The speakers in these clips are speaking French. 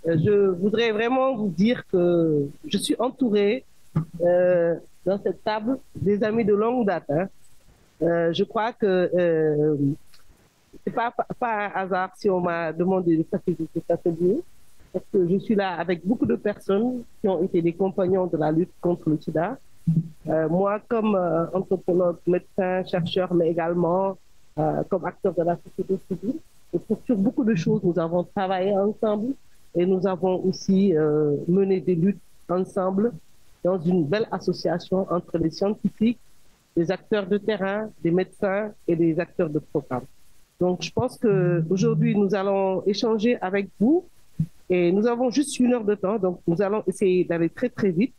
Je voudrais vraiment vous dire que je suis entourée euh, dans cette table des amis de longue date, hein. Je crois que c'est pas un hasard si on m'a demandé de participer à cet atelier, parce que je suis là avec beaucoup de personnes qui ont été des compagnons de la lutte contre le sida. Moi, comme anthropologue, médecin, chercheur, mais également comme acteur de la société civile, et sur beaucoup de choses, nous avons travaillé ensemble et nous avons aussi mené des luttes ensemble dans une belle association entre les scientifiques, les acteurs de terrain, des médecins et des acteurs de programme. Donc, je pense qu'aujourd'hui, nous allons échanger avec vous et nous avons juste 1 heure de temps, donc nous allons essayer d'aller très, très vite.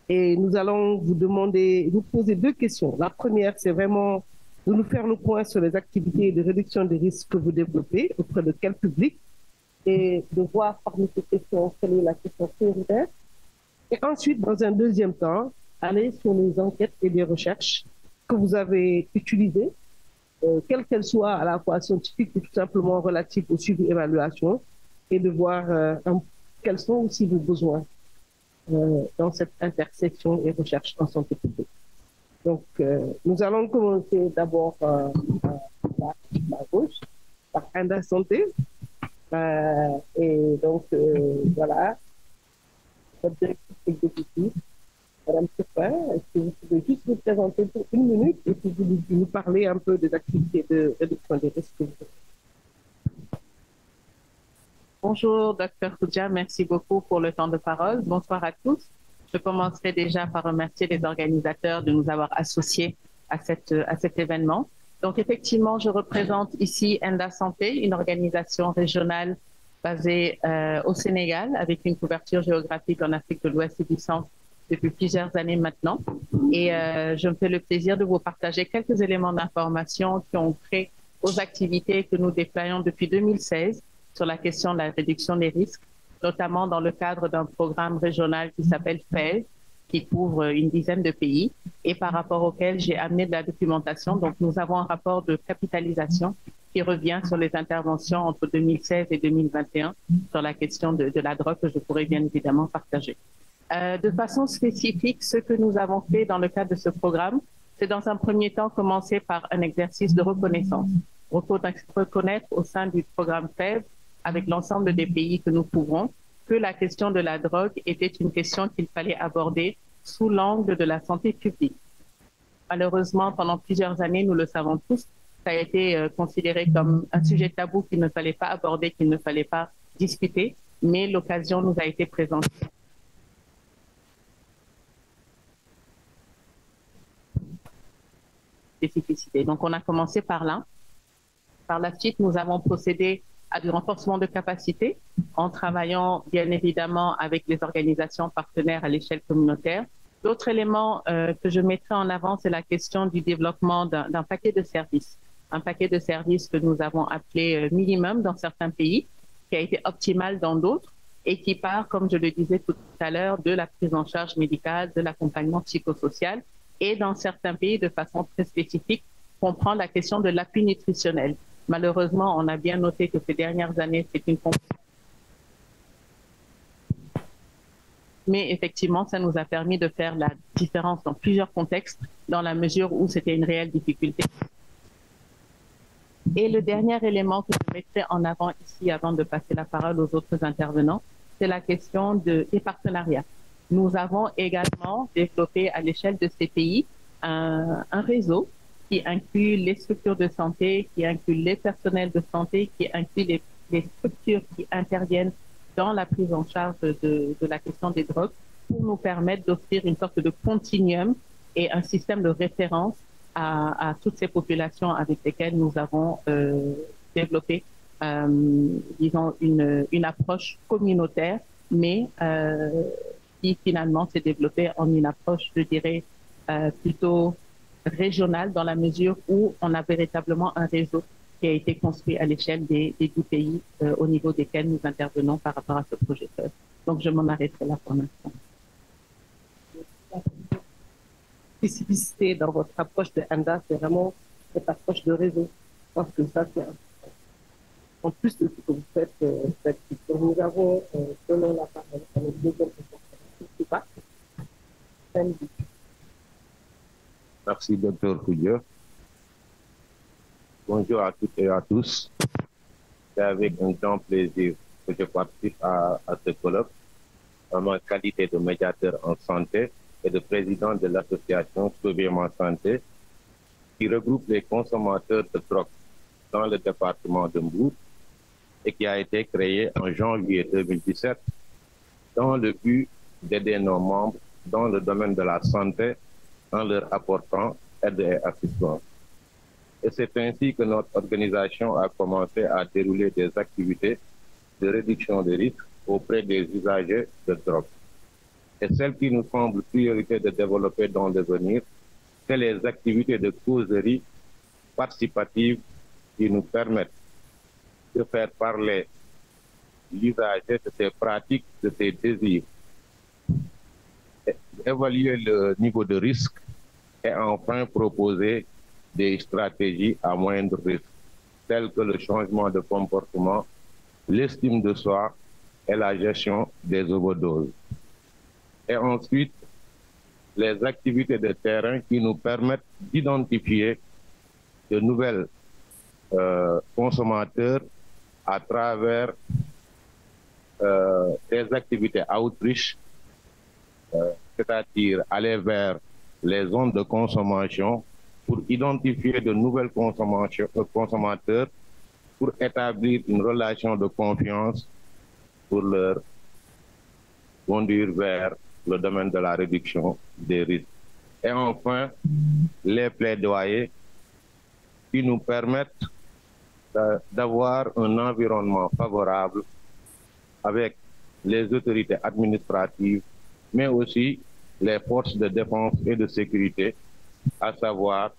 Et nous allons vous poser 2 questions. La première, c'est vraiment de nous faire le point sur les activités de réduction des risques que vous développez, auprès de quel public, et de voir parmi ces questions quelle est la question prioritaire. Et ensuite, dans un deuxième temps, aller sur les enquêtes et les recherches que vous avez utilisées, quelles qu'elles soient, à la fois scientifiques ou tout simplement relatives au suivi et évaluation, et de voir quels sont aussi vos besoins dans cette intersection et recherche en santé publique. Donc, nous allons commencer d'abord par la gauche, par Enda Santé. Et donc, voilà, votre directrice exécutive, Madame Turpin, est-ce que vous pouvez juste vous présenter pour 1 minute et puis vous nous parler un peu des activités de réduction des risques que vous faites. Bonjour, Dr. Khoudia, merci beaucoup pour le temps de parole. Bonsoir à tous. Je commencerai déjà par remercier les organisateurs de nous avoir associés à cet événement. Donc, effectivement, je représente ici Enda Santé, une organisation régionale basée au Sénégal, avec une couverture géographique en Afrique de l'Ouest et du Centre depuis plusieurs années maintenant. Et je me fais le plaisir de vous partager quelques éléments d'information qui ont trait aux activités que nous déployons depuis 2016 sur la question de la réduction des risques, notamment dans le cadre d'un programme régional qui s'appelle FEL, qui couvre une dizaine de pays et par rapport auquel j'ai amené de la documentation. Donc, nous avons un rapport de capitalisation qui revient sur les interventions entre 2016 et 2021 sur la question de la drogue que je pourrais bien évidemment partager. De façon spécifique, ce que nous avons fait dans le cadre de ce programme, c'est dans un premier temps commencer par un exercice de reconnaissance. Reconnaître au sein du programme FEV avec l'ensemble des pays que nous couvrons, que la question de la drogue était une question qu'il fallait aborder sous l'angle de la santé publique. Malheureusement, pendant plusieurs années, nous le savons tous, ça a été considéré comme un sujet tabou qu'il ne fallait pas aborder, qu'il ne fallait pas discuter, mais l'occasion nous a été présentée. Spécificité. Donc, on a commencé par là. Par la suite, nous avons procédé à du renforcement de capacité en travaillant bien évidemment avec les organisations partenaires à l'échelle communautaire. L'autre élément que je mettrai en avant, c'est la question du développement d'un paquet de services. Un paquet de services que nous avons appelé minimum dans certains pays, qui a été optimal dans d'autres et qui part, comme je le disais tout à l'heure, de la prise en charge médicale, de l'accompagnement psychosocial et dans certains pays, de façon très spécifique, comprend la question de l'appui nutritionnel. Malheureusement, on a bien noté que ces dernières années, c'est une fonction. Mais effectivement, ça nous a permis de faire la différence dans plusieurs contextes, dans la mesure où c'était une réelle difficulté. Et le dernier élément que je mettrai en avant ici, avant de passer la parole aux autres intervenants, c'est la question des partenariats. Nous avons également développé à l'échelle de ces pays un réseau qui inclut les structures de santé, qui inclut les personnels de santé, qui inclut les structures qui interviennent dans la prise en charge de la question des drogues pour nous permettre d'offrir une sorte de continuum et un système de référence à toutes ces populations avec lesquelles nous avons développé, disons, une approche communautaire, mais qui finalement s'est développée en une approche, je dirais, plutôt régionale dans la mesure où on a véritablement un réseau qui a été construit à l'échelle des 10 pays au niveau desquels nous intervenons par rapport à ce projet. Donc, je m'en arrêterai là pour l'instant. Spécificité dans votre approche de Enda, c'est vraiment cette approche de réseau. Je pense que ça, c'est en plus de ce que vous faites. Donc, nous avons donné la parole à notre deuxième intervenant. Merci, Dr. Koudia. Bonjour à toutes et à tous. C'est avec un grand plaisir que je participe à ce colloque en ma qualité de médiateur en santé et de président de l'association Sauver ma santé qui regroupe les consommateurs de drogue dans le département de Mbour et qui a été créé en janvier 2017 dans le but d'aider nos membres dans le domaine de la santé en leur apportant aide et assistance. Et c'est ainsi que notre organisation a commencé à dérouler des activités de réduction des risques auprès des usagers de drogue. Et celle qui nous semble priorité de développer dans l'avenir, c'est les activités de causerie participative qui nous permettent de faire parler l'usager de ses pratiques, de ses désirs, évaluer le niveau de risque et enfin proposer des stratégies à moindre risque, telles que le changement de comportement, l'estime de soi et la gestion des overdoses. Et ensuite, les activités de terrain qui nous permettent d'identifier de nouvelles consommateurs à travers des activités outreach, c'est-à-dire aller vers les zones de consommation pour identifier de nouvelles consommateurs, pour établir une relation de confiance pour leur conduire vers le domaine de la réduction des risques. Et enfin, les plaidoyers qui nous permettent d'avoir un environnement favorable avec les autorités administratives, mais aussi les forces de défense et de sécurité, à savoir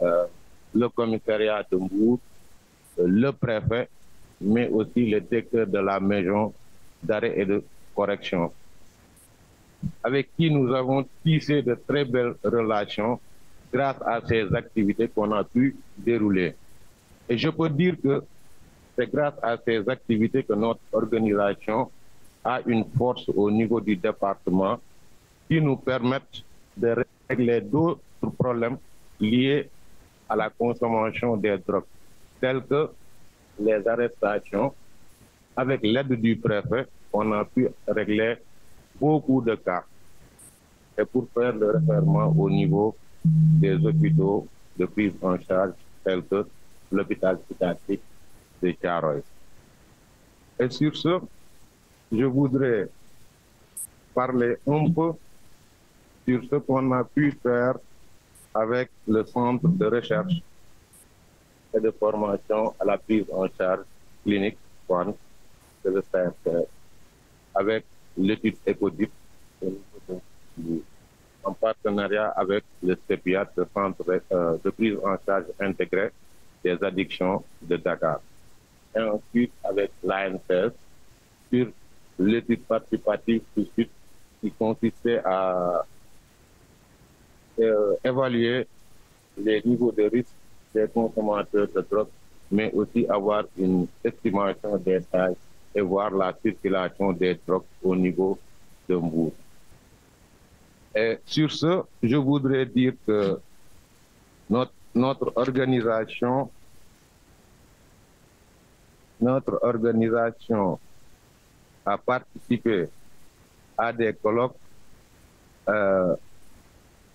le commissariat de Mbour, le préfet, mais aussi le directeur de la maison d'arrêt et de correction, avec qui nous avons tissé de très belles relations grâce à ces activités qu'on a pu dérouler. Et je peux dire que c'est grâce à ces activités que notre organisation a une force au niveau du département qui nous permettent de régler d'autres problèmes liés à la consommation des drogues, tels que les arrestations. Avec l'aide du préfet, on a pu régler beaucoup de cas. Et pour faire le réfèrement au niveau des hôpitaux de prise en charge, tels que l'hôpital psychiatrique de Thiaroye. Et sur ce, je voudrais parler un peu sur ce qu'on a pu faire avec le centre de recherche et de formation à la prise en charge clinique de le CNCR, avec l'étude ECODIP en partenariat avec le CEPIAT, le centre de prise en charge intégrée des addictions de Dakar. Et ensuite avec l'ANCS sur l'étude participative qui consistait à évaluer les niveaux de risque des consommateurs de drogue, mais aussi avoir une estimation des tailles et voir la circulation des drogues au niveau de Mbour. Et sur ce, je voudrais dire que notre organisation a participé à des colloques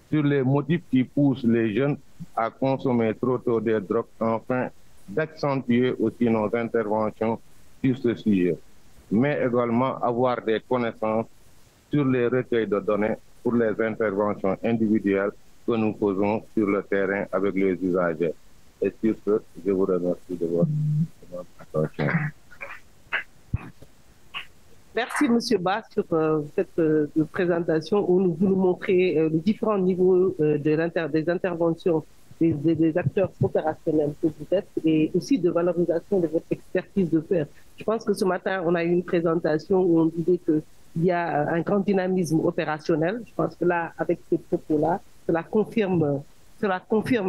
sur les motifs qui poussent les jeunes à consommer trop tôt des drogues, afin d'accentuer aussi nos interventions sur ce sujet, mais également avoir des connaissances sur les recueils de données pour les interventions individuelles que nous faisons sur le terrain avec les usagers. Et sur ce, je vous remercie de votre attention. Merci, M. Ba, sur cette présentation où vous nous montrez les différents niveaux des interventions des acteurs opérationnels que vous êtes et aussi de valorisation de votre expertise de faire. Je pense que ce matin, on a eu une présentation où on disait qu'il y a un grand dynamisme opérationnel. Je pense que là, avec ces propos-là, cela confirme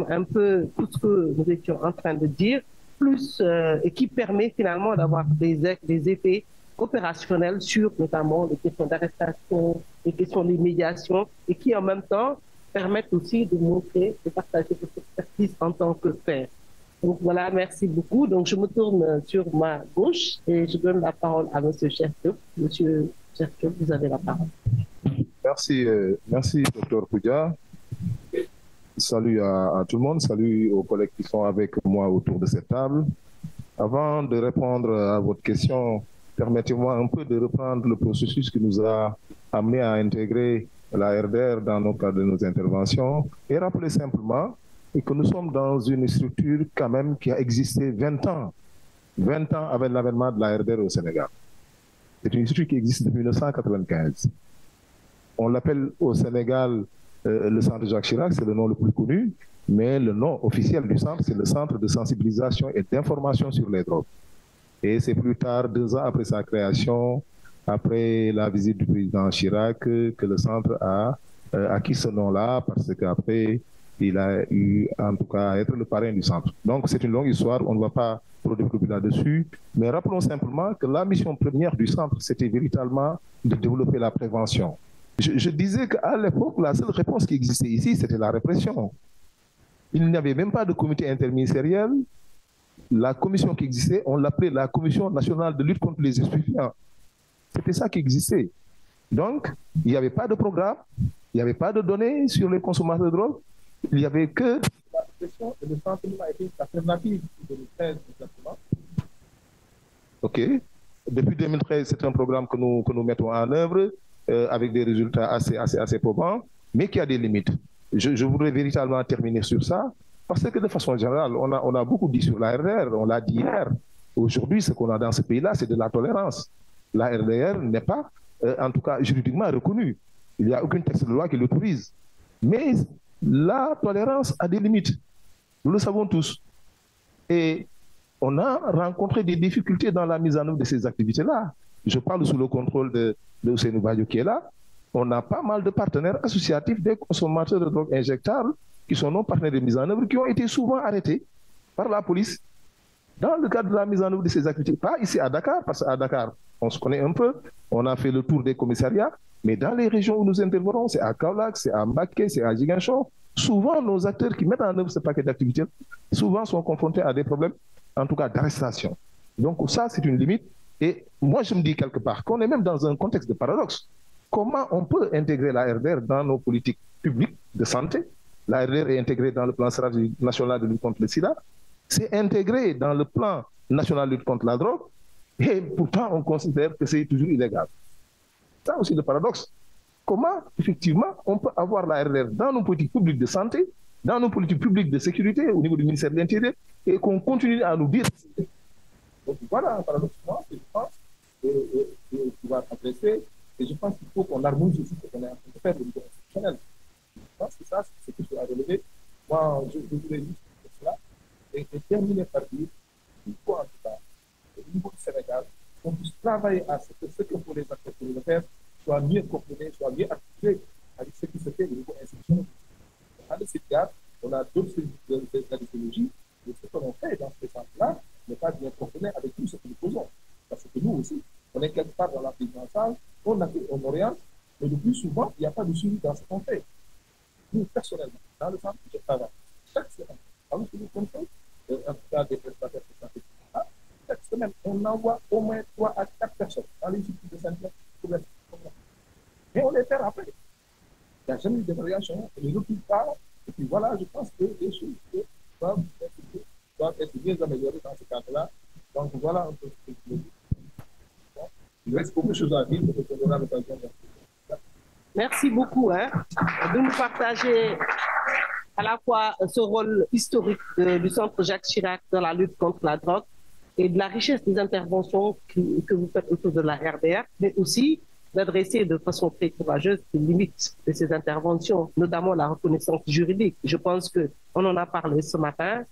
un peu tout ce que nous étions en train de dire. plus et qui permet finalement d'avoir des effets opérationnels sur notamment les questions d'arrestation, les questions de médiation et qui en même temps permettent aussi de montrer, de partager cette expertise en tant que père. Donc voilà, merci beaucoup. Donc je me tourne sur ma gauche et je donne la parole à M. Chertioub. Monsieur Chertioub, vous avez la parole. Merci, merci Dr Koudia. Salut à tout le monde, salut aux collègues qui sont avec moi autour de cette table. Avant de répondre à votre question, permettez-moi un peu de reprendre le processus qui nous a amené à intégrer la RDR dans nos cadres de nos interventions et rappeler simplement que nous sommes dans une structure quand même qui a existé 20 ans avec l'avènement de la RDR au Sénégal. C'est une structure qui existe depuis 1995. On l'appelle au Sénégal le centre Jacques Chirac, c'est le nom le plus connu, mais le nom officiel du centre, c'est le centre de sensibilisation et d'information sur les drogues. Et c'est plus tard, 2 ans après sa création, après la visite du président Chirac, que le centre a acquis ce nom-là, parce qu'après, il a eu en tout cas à être le parrain du centre. Donc c'est une longue histoire, on ne va pas trop développer là-dessus, mais rappelons simplement que la mission première du centre, c'était véritablement de développer la prévention. Je disais qu'à l'époque, la seule réponse qui existait ici, c'était la répression. Il n'y avait même pas de comité interministériel. La commission qui existait, on l'appelait la Commission nationale de lutte contre les stupéfiants. C'était ça qui existait. Donc, il n'y avait pas de programme, il n'y avait pas de données sur les consommateurs de drogue, il n'y avait que la répression et le centre a été alternative de 2013 exactement. OK. Depuis 2013, c'est un programme que nous mettons en œuvre avec des résultats assez probants, mais qui a des limites. Je voudrais véritablement terminer sur ça, parce que de façon générale, on a beaucoup dit sur la RDR, on l'a dit hier. Aujourd'hui, ce qu'on a dans ce pays-là, c'est de la tolérance. La RDR n'est pas, en tout cas, juridiquement reconnue. Il n'y a aucun texte de loi qui l'autorise. Mais la tolérance a des limites. Nous le savons tous. Et on a rencontré des difficultés dans la mise en œuvre de ces activités-là. Je parle sous le contrôle de Ousseynou Badio qui est là. On a pas mal de partenaires associatifs des consommateurs de drogue injectables qui sont non partenaires de mise en œuvre, qui ont été souvent arrêtés par la police dans le cadre de la mise en œuvre de ces activités. Pas ici à Dakar, parce qu'à Dakar, on se connaît un peu, on a fait le tour des commissariats, mais dans les régions où nous intervenons, c'est à Kaolack, c'est à Mbacké, c'est à Ziguinchor, souvent nos acteurs qui mettent en œuvre ce paquet d'activités, souvent sont confrontés à des problèmes, en tout cas d'arrestation. Donc ça, c'est une limite. Et moi, je me dis quelque part qu'on est même dans un contexte de paradoxe. Comment on peut intégrer la RDR dans nos politiques publiques de santé? La RDR est intégrée dans le plan stratégique national de lutte contre le sida. C'est intégré dans le plan national de lutte contre la drogue. Et pourtant, on considère que c'est toujours illégal. Ça aussi le paradoxe. Comment, effectivement, on peut avoir la RDR dans nos politiques publiques de santé, dans nos politiques publiques de sécurité au niveau du ministère de l'Intérieur, et qu'on continue à nous dire... Donc voilà, paradoxalement, je pense pouvoir adresser, et je pense qu'il faut qu'on harmonise aussi ce qu'on est en train de faire au niveau institutionnel. Je pense que ça, c'est ce que je dois relever. Moi, je voulais juste dire cela et terminer par dire qu'il faut en tout cas, au niveau du Sénégal, qu'on puisse travailler à ce que pour les acteurs de faire soit mieux coordonné, soit mieux articulé avec ce qui se fait au niveau institutionnel. À ce égard, on a d'autres services de la mythologie, mais ce que l'on fait dans ce sens-là n'est pas bien coordonné avec tout ce que nous faisons. Parce que nous aussi, on est quelque part dans la prise en charge, on oriente, mais le plus souvent, il n'y a pas de suivi dans ce qu'on fait. Nous, personnellement, dans le centre, je travaille chaque semaine, avec le contrôle, en tout cas des prestataires de santé, chaque semaine, on envoie au moins 3 à 4 personnes dans les équipes de santé pour les problèmes. Mais on les perd après. Il n'y a jamais eu d'évaluation, on ne les retrouve pas. Et puis voilà, je pense que les choses doivent être bien améliorées dans ce cadre-là. Donc voilà un peu ce que je veux dire. Il reste beaucoup de choses à dire, mais on aura l'occasion de... Merci beaucoup de nous partager à la fois ce rôle historique du Centre Jacques Chirac dans la lutte contre la drogue et de la richesse des interventions que vous faites autour de la RDR, mais aussi d'adresser de façon très courageuse les limites de ces interventions, notamment la reconnaissance juridique. Je pense qu'on en a parlé ce matin.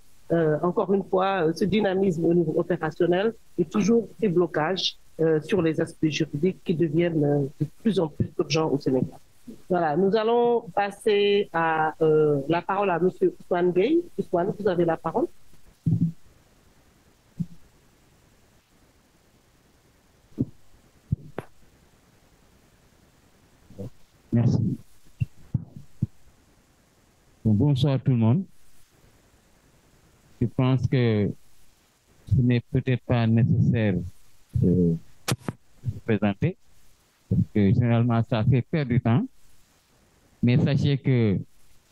Encore une fois, ce dynamisme au niveau opérationnel est toujours des blocages sur les aspects juridiques qui deviennent de plus en plus urgents au Sénégal. Voilà, nous allons passer à la parole à M. Ousmane Gueye. Ousmane, vous avez la parole. Merci. Bon, bonsoir tout le monde. Je pense que ce n'est peut-être pas nécessaire de se présenter, parce que généralement ça fait perdre du temps. Mais sachez que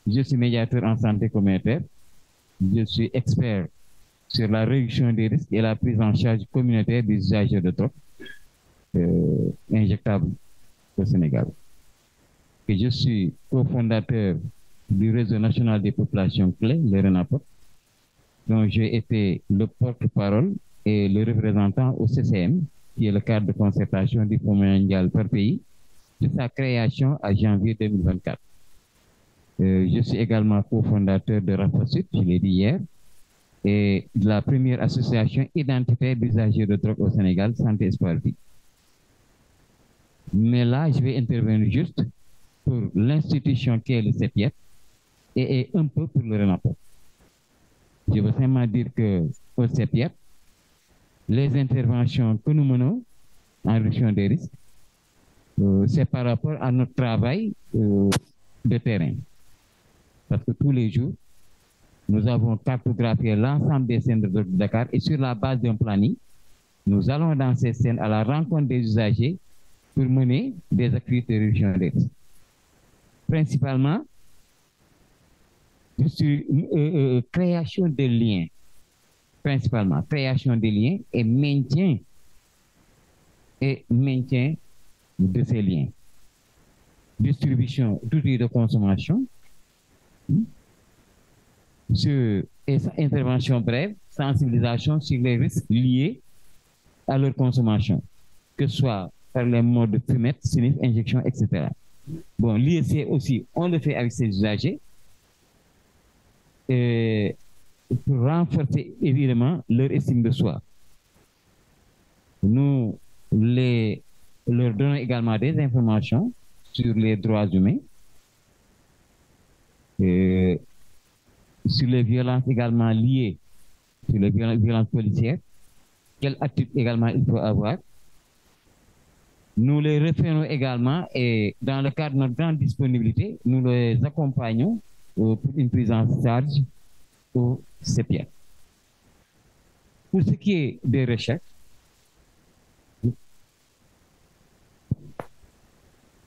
je suis médiateur en santé communautaire. Je suis expert sur la réduction des risques et la prise en charge communautaire des usagers de drogue injectables au Sénégal. Et je suis cofondateur du réseau national des populations clés, le RENAPOP, dont j'ai été le porte-parole et le représentant au CCM, qui est le cadre de concertation du Fonds mondial par pays, de sa création à janvier 2024. Je suis également cofondateur de RAFASUD, je l'ai dit hier, et de la première association identitaire d'usagers de drogue au Sénégal, Santé Espoir Vie. Mais là, je vais intervenir juste pour l'institution qui est le CEPIET et un peu pour le RENAPOP. Je veux simplement dire qu'au CEPIET, les interventions que nous menons en réduction des risques, c'est par rapport à notre travail de terrain. Parce que tous les jours, nous avons cartographié l'ensemble des scènes de Dakar et sur la base d'un planning, nous allons dans ces scènes à la rencontre des usagers pour mener des activités de réduction des risques. Principalement, sur création de liens, principalement création de liens et maintien de ces liens. Distribution d'outils de consommation, sur intervention brève, sensibilisation sur les risques liés à leur consommation, que ce soit par les modes de fumette, sniff, injection, etc. Bon, l'IEC aussi, on le fait avec ses usagers pour renforcer évidemment leur estime de soi. Nous leur donnons également des informations sur les droits humains, sur les violences également liées, sur les violences policières, quelle attitude également il faut avoir. Nous les référons également et dans le cadre de notre grande disponibilité, nous les accompagnons pour une prise en charge au CEPIET. Pour ce qui est des recherches,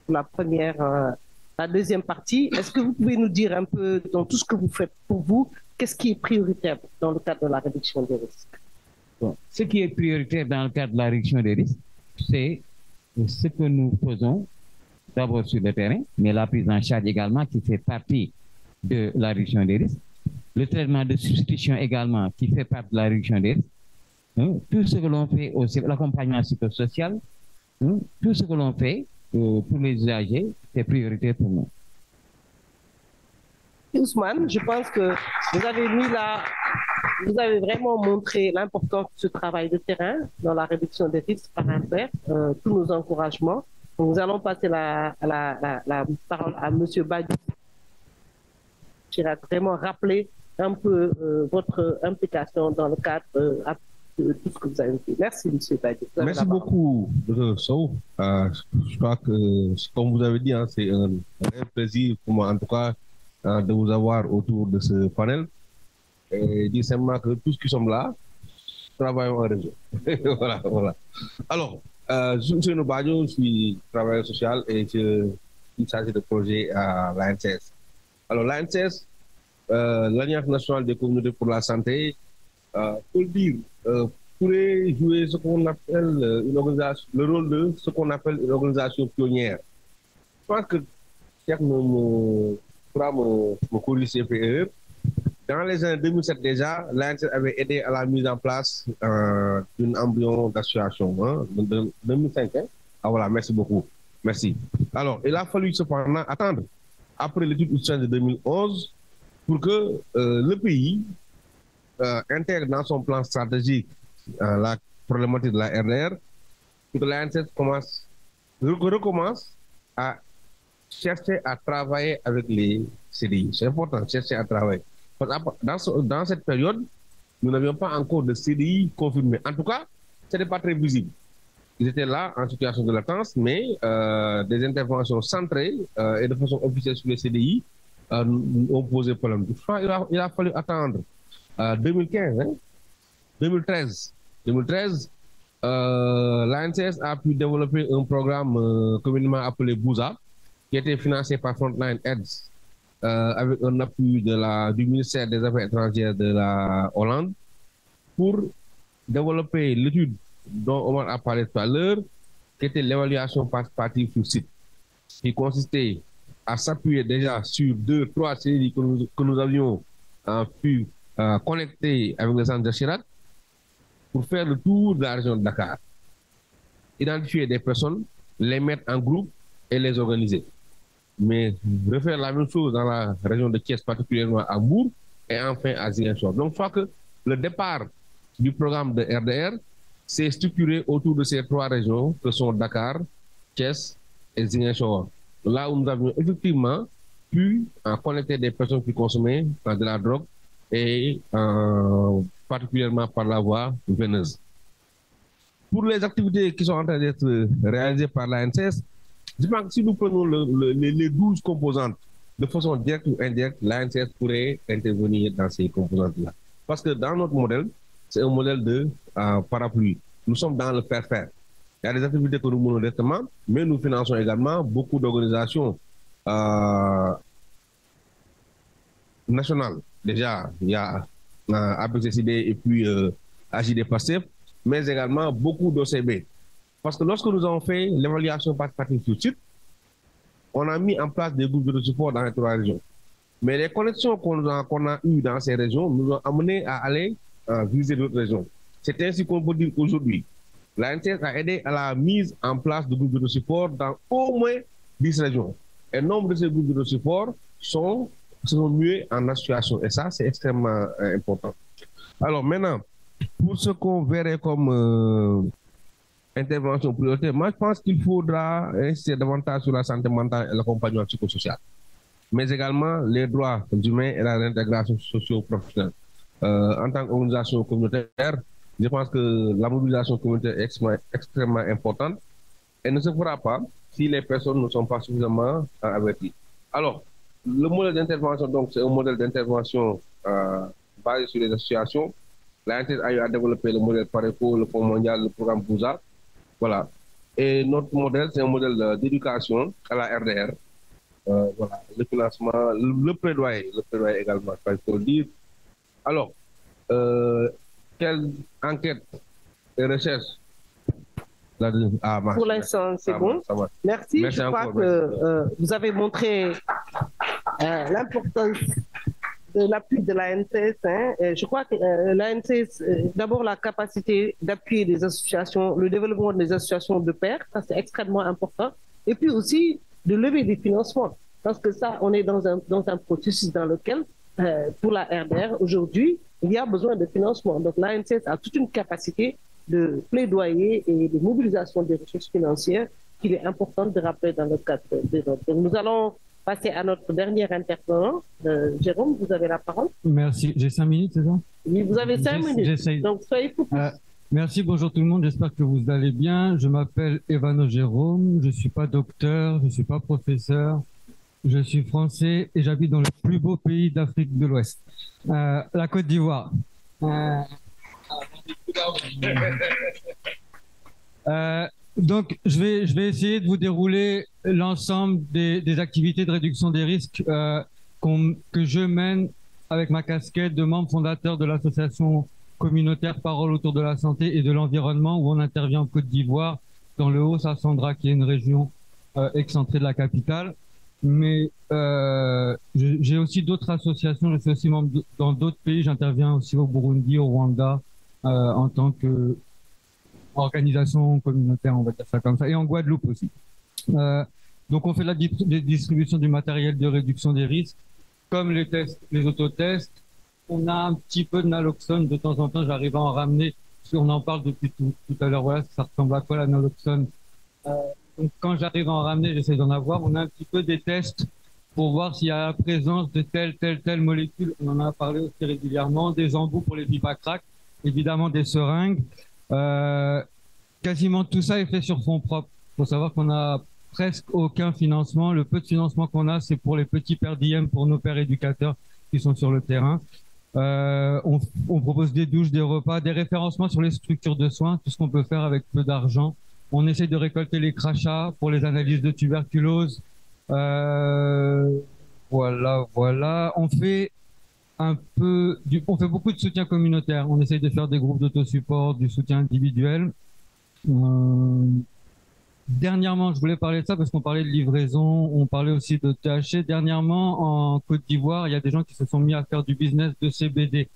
la deuxième partie, est-ce que vous pouvez nous dire un peu dans tout ce que vous faites pour vous, qu'est-ce qui est prioritaire dans le cadre de la réduction des risques? Bon, ce qui est prioritaire dans le cadre de la réduction des risques, c'est ce que nous faisons d'abord sur le terrain, mais la prise en charge également qui fait partie de la réduction des risques, le traitement de substitution également qui fait partie de la réduction des risques, tout ce que l'on fait aussi, l'accompagnement psychosocial, tout ce que l'on fait pour les usagers, c'est prioritaire pour nous. Ousmane, je pense que vous avez vraiment montré l'importance de ce travail de terrain dans la réduction des risques par impair, tous nos encouragements. Donc, nous allons passer la parole à M. Badi, qui va vraiment rappeler un peu votre implication dans le cadre de tout ce que vous avez fait. Merci, M. Badi. Merci beaucoup, Dr. Sow. Je crois que, comme vous avez dit, hein, c'est un réel plaisir pour moi, en tout cas, de vous avoir autour de ce panel. Et dire simplement que tous qui sommes là, travaillons en réseau. voilà. Alors, je suis Nobadio, je suis travailleur social et je suis chargé de projet à l'ANCS. Alors, l'ANCS, l'Alliance nationale des communautés pour la santé, pour le dire, pourrait jouer ce qu'on appelle une organisation, le rôle de ce qu'on appelle une organisation pionnière. Je pense que Cheikh pourra me corriger erreur. Dans les années 2007 déjà, l'ANCS avait aidé à la mise en place d'une embryon d'association. Hein, de 2005, hein? Ah voilà, merci beaucoup. Merci. Alors, il a fallu cependant attendre après l'étude de 2011 pour que le pays intègre dans son plan stratégique la problématique de la RDR, pour que l'ANCS recommence à chercher à travailler avec les CDI. C'est important, chercher à travailler. Dans cette période, nous n'avions pas encore de CDI confirmé. En tout cas, ce n'était pas très visible. ils étaient là en situation de latence, mais des interventions centrées et de façon officielle sur les CDI ont posé problème. Il a fallu attendre 2015, hein, 2013. 2013, l'ANSES a pu développer un programme communément appelé BOUZA, qui était financé par Frontline Aids, avec un appui du ministère des Affaires étrangères de la Hollande, pour développer l'étude dont Omar a parlé tout à l'heure, qui était l'évaluation participative sur site, qui consistait à s'appuyer déjà sur 2-3 séries que nous avions pu connecter avec les centres de Chirac pour faire le tour de la région de Dakar, identifier des personnes, les mettre en groupe et les organiser. Mais refaire la même chose dans la région de Thiès, particulièrement à Bourg, et enfin à Ziguinchor. Donc, je crois que le départ du programme de RDR s'est structuré autour de ces 3 régions que sont Dakar, Thiès et Ziguinchor. Là où nous avions effectivement pu connecter des personnes qui consommaient de la drogue et particulièrement par la voie veineuse. Pour les activités qui sont en train d'être réalisées par l'ANSES, je pense que si nous prenons les 12 composantes de façon directe ou indirecte, l'ANSES pourrait intervenir dans ces composantes-là. Parce que dans notre modèle, c'est un modèle de parapluie. Nous sommes dans le faire-faire. Il y a des activités que nous menons directement, mais nous finançons également beaucoup d'organisations nationales. Déjà, il y a ABCD et puis AJD PASTEF, mais également beaucoup d'OCB. Parce que lorsque nous avons fait l'évaluation participative sur site, on a mis en place des groupes de support dans les 3 régions. Mais les connexions qu'on a eues dans ces régions nous ont amenés à aller viser d'autres régions. C'est ainsi qu'on peut dire qu'aujourd'hui, l'ANSES a aidé à la mise en place de groupes de support dans au moins 10 régions. Et le nombre de ces groupes de support sont mieux en association. Et ça, c'est extrêmement important. Alors maintenant, pour ce qu'on verrait comme intervention prioritaire, moi je pense qu'il faudra insister davantage sur la santé mentale et l'accompagnement psychosocial, mais également les droits humains et la réintégration socio-professionnelle. En tant qu'organisation communautaire, je pense que la mobilisation communautaire est extrêmement importante et ne se fera pas si les personnes ne sont pas suffisamment averties. Alors, le modèle d'intervention, donc, c'est un modèle d'intervention basé sur les associations. L'ANSES a eu à développer le modèle PARECO, le Fonds mondial, le programme BOUZA. Voilà. Et notre modèle, c'est un modèle d'éducation à la RDR. Voilà. Le financement, le plaidoyer également, il faut le dire. Alors, quelle enquête et recherche? Pour l'instant, c'est bon. Merci. Je crois que vous avez montré l'importance de l'appui de l'ANSES. Je crois que l'ANSES, d'abord la capacité d'appuyer les associations, le développement des associations de pairs, ça c'est extrêmement important. Et puis aussi de lever des financements. Parce que ça, on est dans un processus dans lequel, pour la RDR, aujourd'hui, il y a besoin de financement. Donc l'ANSES a toute une capacité de plaidoyer et de mobilisation des ressources financières qu'il est important de rappeler dans le cadre des autres. Donc nous allons passer à notre dernier intervenant. Jérôme, vous avez la parole. Merci. J'ai 5 minutes, c'est ça? Oui, vous avez 5 minutes. J'essaye. Donc soyez focus. Merci, bonjour tout le monde. J'espère que vous allez bien. Je m'appelle Evano Jérôme. Je ne suis pas docteur, je ne suis pas professeur. Je suis français et j'habite dans le plus beau pays d'Afrique de l'Ouest, la Côte d'Ivoire. Donc, je vais essayer de vous dérouler l'ensemble des activités de réduction des risques que je mène avec ma casquette de membre fondateur de l'association communautaire Parole autour de la santé et de l'environnement, où on intervient en Côte d'Ivoire, dans le Haut-Sassandra, qui est une région excentrée de la capitale. Mais j'ai aussi d'autres associations, je suis aussi membre dans d'autres pays, j'interviens aussi au Burundi, au Rwanda, en tant qu'organisation communautaire, on va dire ça comme ça, et en Guadeloupe aussi. Donc on fait la distribution du matériel de réduction des risques, comme les tests, les autotests. On a un petit peu de naloxone, de temps en temps j'arrive à en ramener, parce qu'on en parle depuis tout à l'heure, voilà, ça ressemble à quoi la naloxone. Donc quand j'arrive à en ramener, j'essaie d'en avoir. On a un petit peu des tests pour voir s'il y a la présence de telle molécule. On en a parlé aussi régulièrement. Des embouts pour les pipes à crack, évidemment des seringues. quasiment tout ça est fait sur fonds propres. Il faut savoir qu'on a presque aucun financement. Le peu de financement qu'on a, c'est pour les petits pères diem, pour nos pères éducateurs qui sont sur le terrain. On propose des douches, des repas, des référencements sur les structures de soins, tout ce qu'on peut faire avec peu d'argent. On essaie de récolter les crachats pour les analyses de tuberculose. Voilà. On fait beaucoup de soutien communautaire. On essaye de faire des groupes d'autosupport, du soutien individuel. Dernièrement, je voulais parler de ça parce qu'on parlait de livraison, on parlait aussi de THC. Dernièrement, en Côte d'Ivoire, il y a des gens qui se sont mis à faire du business de CBD,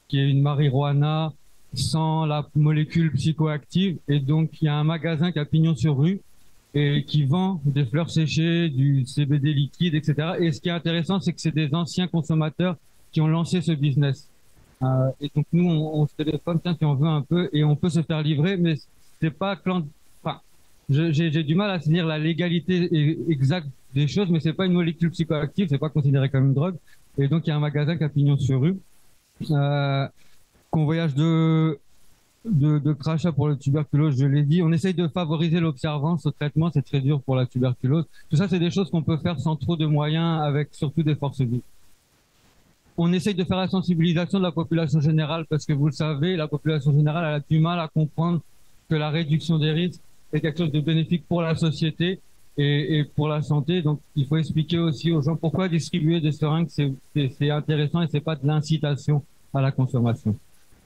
qui est une marijuana sans la molécule psychoactive. Et donc, il y a un magasin qui a pignon sur rue et qui vend des fleurs séchées, du CBD liquide, etc. Et ce qui est intéressant, c'est que c'est des anciens consommateurs qui ont lancé ce business. Et donc, nous, on se téléphone, tiens, si on veut un peu, et on peut se faire livrer, mais c'est pas j'ai du mal à saisir la légalité exacte des choses, mais c'est pas une molécule psychoactive, c'est pas considéré comme une drogue. Et donc, il y a un magasin qui a pignon sur rue. Convoyage de crachat pour la tuberculose, je l'ai dit. On essaye de favoriser l'observance au traitement, c'est très dur pour la tuberculose. Tout ça, c'est des choses qu'on peut faire sans trop de moyens, avec surtout des forces vives. On essaye de faire la sensibilisation de la population générale, parce que vous le savez, la population générale elle a du mal à comprendre que la réduction des risques est quelque chose de bénéfique pour la société et pour la santé. Donc, il faut expliquer aussi aux gens pourquoi distribuer des seringues, c'est intéressant et c'est pas de l'incitation à la consommation.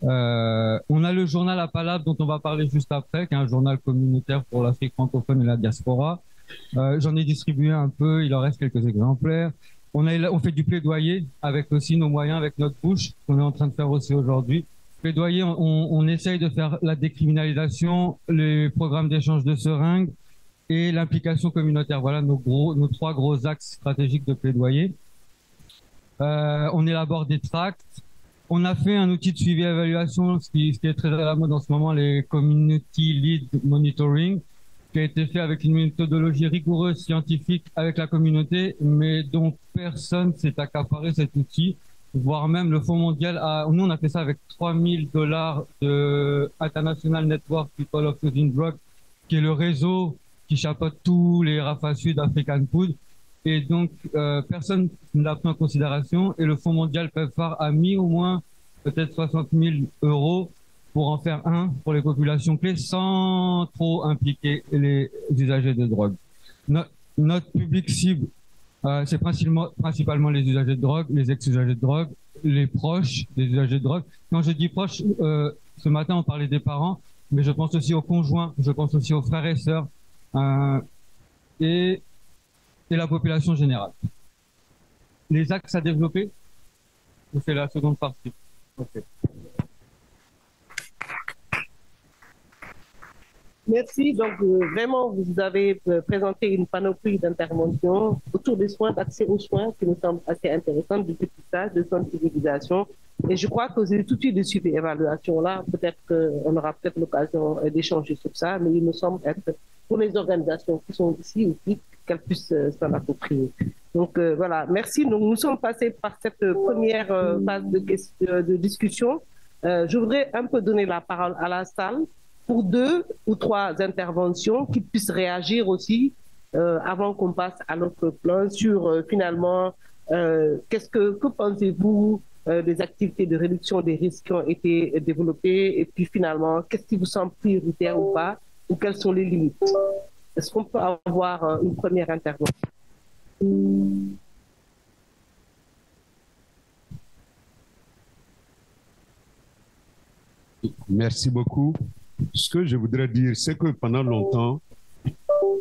On a le journal Apalab dont on va parler juste après, qui est un journal communautaire pour l'Afrique francophone et la diaspora. J'en ai distribué un peu, il en reste quelques exemplaires. On fait du plaidoyer avec aussi nos moyens, avec notre bouche, qu'on est en train de faire aussi aujourd'hui. Plaidoyer, on essaye de faire la décriminalisation, les programmes d'échange de seringues et l'implication communautaire. Voilà nos trois gros axes stratégiques de plaidoyer. On élabore des tracts. On a fait un outil de suivi et évaluation, ce qui est très à la mode en ce moment, les Community Lead Monitoring, qui a été fait avec une méthodologie rigoureuse, scientifique, avec la communauté, mais dont personne s'est accaparé cet outil, voire même le Fonds mondial nous on a fait ça avec $3000 de International Network People of Using Drugs, qui est le réseau qui chapeaute tous les RAFA Sud African Food. Et donc, personne ne l'a pris en considération. Et le Fonds mondial PEPFAR a mis au moins peut-être 60 000 € pour en faire un pour les populations clés sans trop impliquer les usagers de drogue. Notre public cible, c'est principalement les usagers de drogue, les ex-usagers de drogue, les proches des usagers de drogue. Quand je dis proches, ce matin on parlait des parents, mais je pense aussi aux conjoints, je pense aussi aux frères et sœurs et la population générale. Les axes à développer, c'est la seconde partie. Okay. Merci. Donc, vraiment, vous avez présenté une panoplie d'interventions autour des soins, d'accès aux soins, qui nous semble assez intéressante, du dépistage, de sensibilisation. Et je crois que c'est tout de suite de suivi et évaluation là. Peut-être qu'on aura peut-être l'occasion d'échanger sur ça, mais il me semble être pour les organisations qui sont ici aussi, qu'elles puissent s'en approprier. Donc, voilà. Merci. Donc, nous sommes passés par cette première phase de discussion. Je voudrais un peu donner la parole à la salle pour 2 ou 3 interventions qui puissent réagir aussi avant qu'on passe à l'autre plan sur finalement que pensez-vous des activités de réduction des risques qui ont été développées et puis finalement qu'est-ce qui vous semble prioritaire ou pas ou quelles sont les limites. Est-ce qu'on peut avoir une première intervention? Merci beaucoup. Ce que je voudrais dire, c'est que pendant longtemps,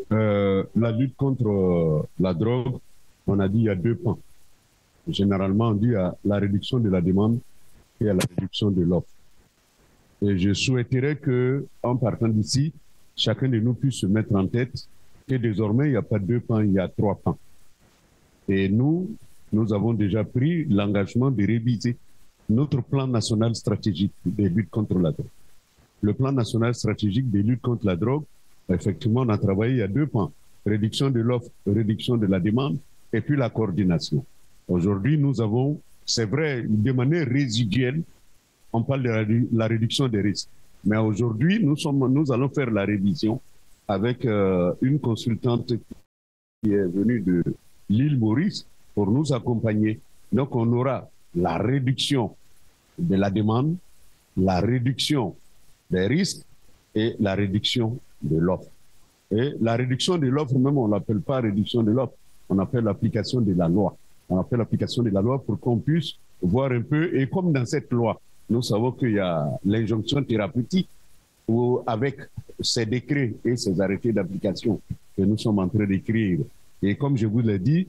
la lutte contre la drogue, on a dit il y a 2 pans. Généralement, on dit à la réduction de la demande et à la réduction de l'offre. Et je souhaiterais que, en partant d'ici, chacun de nous puisse se mettre en tête que désormais, il n'y a pas 2 pans, il y a 3 pans. Et nous avons déjà pris l'engagement de réviser notre plan national stratégique de lutte contre la drogue. Le plan national stratégique de lutte contre la drogue, effectivement, on a travaillé, il y a 2 pans. Réduction de l'offre, réduction de la demande, et puis la coordination. Aujourd'hui, nous avons, c'est vrai, de manière résiduelle, on parle de la réduction des risques. Mais aujourd'hui, nous allons faire la révision avec une consultante qui est venue de l'île Maurice pour nous accompagner. Donc, on aura la réduction de la demande, la réduction des risques et la réduction de l'offre. Et la réduction de l'offre, même on ne l'appelle pas réduction de l'offre, on appelle l'application de la loi. On appelle l'application de la loi pour qu'on puisse voir un peu, et comme dans cette loi, nous savons qu'il y a l'injonction thérapeutique où, avec ces décrets et ces arrêtés d'application que nous sommes en train d'écrire. Et comme je vous l'ai dit,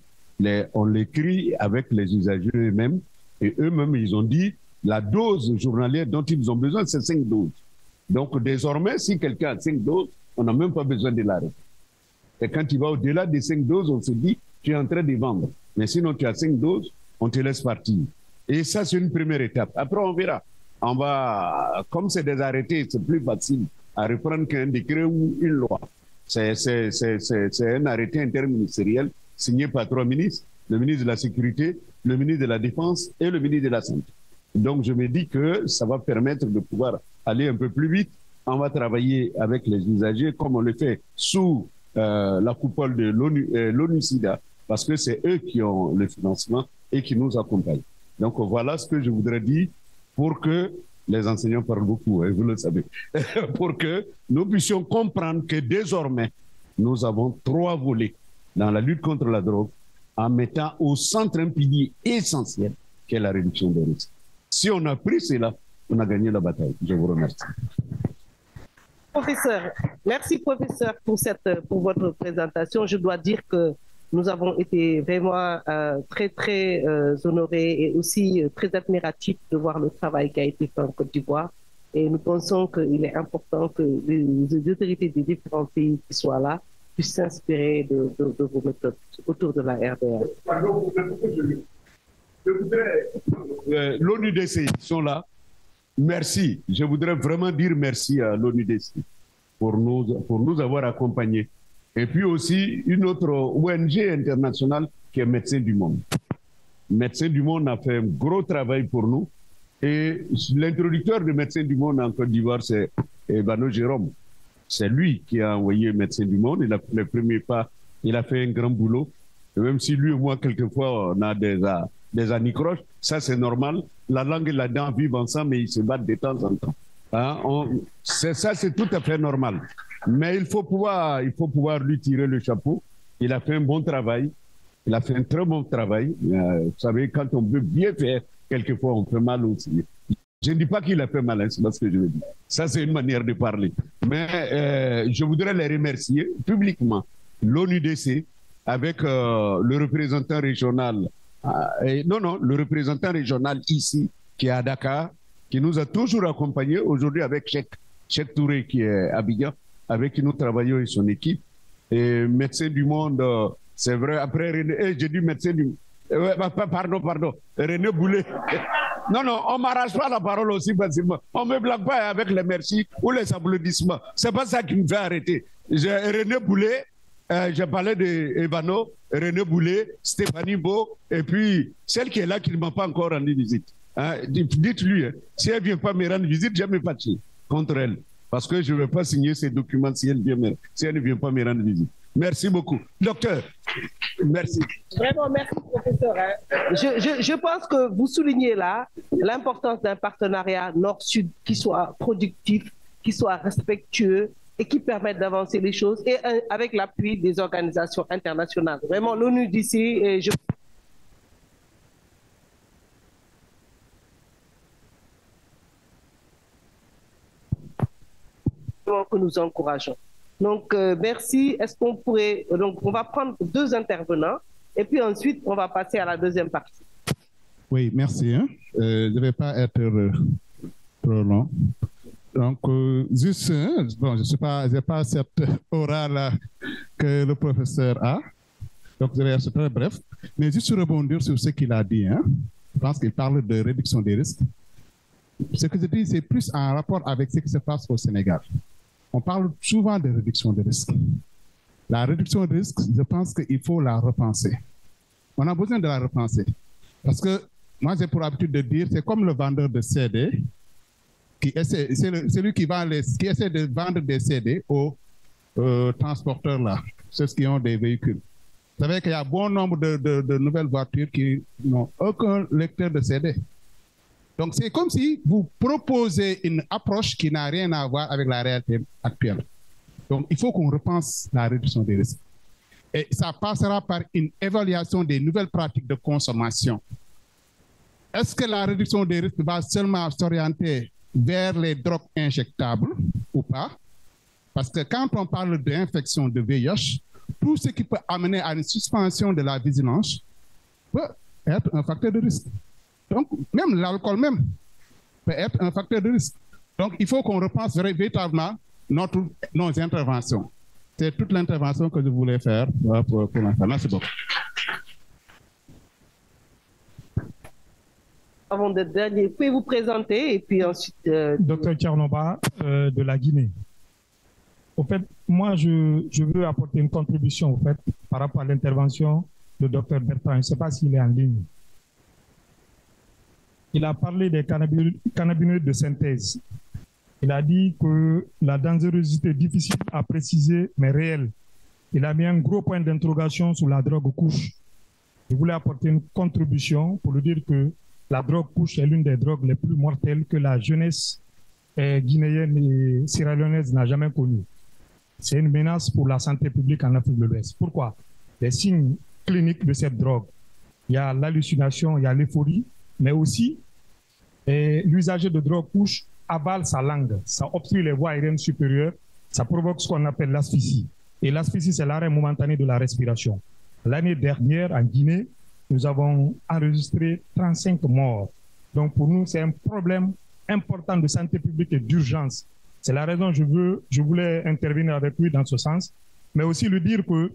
on l'écrit avec les usagers eux-mêmes, et eux-mêmes, ils ont dit la dose journalière dont ils ont besoin, c'est 5 doses. Donc désormais, si quelqu'un a 5 doses, on n'a même pas besoin de l'arrêt. Et quand tu vas au-delà des 5 doses, on se dit, tu es en train de vendre. Mais sinon, tu as 5 doses, on te laisse partir. Et ça, c'est une première étape. Après, on verra. On va, comme c'est des arrêtés, c'est plus facile à reprendre qu'un décret ou une loi. C'est un arrêté interministériel signé par 3 ministres, le ministre de la Sécurité, le ministre de la Défense et le ministre de la Santé. Donc, je me dis que ça va permettre de pouvoir aller un peu plus vite. On va travailler avec les usagers comme on le fait sous la coupole de l'ONU-SIDA, parce que c'est eux qui ont le financement et qui nous accompagnent. Donc, voilà ce que je voudrais dire pour que les enseignants parlent beaucoup, hein, vous le savez, pour que nous puissions comprendre que désormais, nous avons 3 volets dans la lutte contre la drogue en mettant au centre un pilier essentiel qui est la réduction des risques. Si on a pris cela, on a gagné la bataille. Je vous remercie. Professeur, merci professeur pour votre présentation. Je dois dire que nous avons été vraiment très honorés et aussi très admiratifs de voir le travail qui a été fait en Côte d'Ivoire. Et nous pensons qu'il est important que les autorités des différents pays qui soient là puissent s'inspirer de vos méthodes autour de la RDA. Je voudrais, l'ONUDC, ils sont là. Merci. Je voudrais vraiment dire merci à l'ONUDC pour nous avoir accompagnés. Et puis aussi une autre ONG internationale qui est Médecins du Monde. Médecins du Monde a fait un gros travail pour nous. Et l'introducteur de Médecins du Monde en Côte d'Ivoire, c'est Ebano Jérôme. C'est lui qui a envoyé Médecins du Monde. Il a fait les premiers pas. Il a fait un grand boulot. Et même si lui et moi, quelquefois, on a des anicroches, ça c'est normal. La langue et la dent vivent ensemble et ils se battent de temps en temps. Hein? Ça, c'est tout à fait normal. Mais il faut pouvoir lui tirer le chapeau. Il a fait un bon travail. Il a fait un très bon travail. Vous savez, quand on veut bien faire, quelquefois on fait mal aussi. Je ne dis pas qu'il a fait mal, hein, c'est pas ce que je veux dire. Ça, c'est une manière de parler. Mais je voudrais les remercier publiquement. L'ONUDC, avec le représentant régional, le représentant régional ici, qui est à Dakar, qui nous a toujours accompagnés, aujourd'hui avec Cheikh Touré, qui est à Abidjan, avec qui nous travaillons et son équipe. Et Médecins du Monde, c'est vrai, après René, j'ai dit Médecins du Monde, pardon, René Boulet. Non, on ne m'arrache pas la parole aussi facilement. On ne me blague pas avec les merci ou les applaudissements. Ce n'est pas ça qui me fait arrêter. René Boulet, j'ai parlé d'Ebano, René Boulet, Stéphanie Beau, et puis celle qui est là qui ne m'a pas encore rendu visite. Hein, dites-lui, hein, si elle ne vient pas me rendre visite, je vais me fâcher contre elle. Parce que je ne vais pas signer ces documents si elle ne vient pas me rendre visite. Merci beaucoup. Docteur, merci. Vraiment, merci, professeur. Je pense que vous soulignez là l'importance d'un partenariat nord-sud qui soit productif, qui soit respectueux et qui permette d'avancer les choses, et avec l'appui des organisations internationales. Vraiment, l'ONU d'ici, que nous encourageons. Donc, merci. Est-ce qu'on pourrait... Donc, on va prendre 2 intervenants et puis ensuite, on va passer à la deuxième partie. Oui, merci. Hein. Je ne vais pas être trop long. Donc, juste, bon, je n'ai pas cette aura-là que le professeur a. Donc, je vais être très bref. Mais juste rebondir sur ce qu'il a dit. Hein. Je pense qu'il parle de réduction des risques. Ce que je dis, c'est plus en rapport avec ce qui se passe au Sénégal. On parle souvent de réduction des risques. La réduction des risques, je pense qu'il faut la repenser. On a besoin de la repenser. Parce que moi, j'ai pour habitude de dire, c'est comme le vendeur de CD celui qui essaie de vendre des CD aux transporteurs là, ceux qui ont des véhicules. Vous savez qu'il y a bon nombre de nouvelles voitures qui n'ont aucun lecteur de CD. Donc, c'est comme si vous proposez une approche qui n'a rien à voir avec la réalité actuelle. Donc, il faut qu'on repense la réduction des risques. Et ça passera par une évaluation des nouvelles pratiques de consommation. Est-ce que la réduction des risques va seulement s'orienter vers les drogues injectables ou pas? Parce que quand on parle d'infection de VIH, tout ce qui peut amener à une suspension de la vigilance peut être un facteur de risque. Donc, même l'alcool même peut être un facteur de risque. Donc, il faut qu'on repense véritablement nos interventions. C'est toute l'intervention que je voulais faire pour l'instant. Merci beaucoup. Avant de dernier, pouvez-vous présenter et puis ensuite... Docteur Tchernoba de la Guinée. Au fait, moi, je veux apporter une contribution au fait, par rapport à l'intervention de Dr Bertrand. Je ne sais pas s'il est en ligne. Il a parlé des cannabinoïdes de synthèse. Il a dit que la dangerosité est difficile à préciser, mais réelle. Il a mis un gros point d'interrogation sur la drogue couche. Je voulais apporter une contribution pour lui dire que la drogue couche est l'une des drogues les plus mortelles que la jeunesse guinéenne et sierra-léonaise n'a jamais connue. C'est une menace pour la santé publique en Afrique de l'Ouest. Pourquoi? Les signes cliniques de cette drogue, il y a l'hallucination, il y a l'euphorie, mais aussi l'usager de drogue couche avale sa langue, ça obstrue les voies aériennes supérieures, ça provoque ce qu'on appelle l'asphyxie. Et l'asphyxie, c'est l'arrêt momentané de la respiration. L'année dernière, en Guinée, nous avons enregistré 35 morts. Donc pour nous, c'est un problème important de santé publique et d'urgence. C'est la raison je voulais intervenir avec lui dans ce sens, mais aussi lui dire que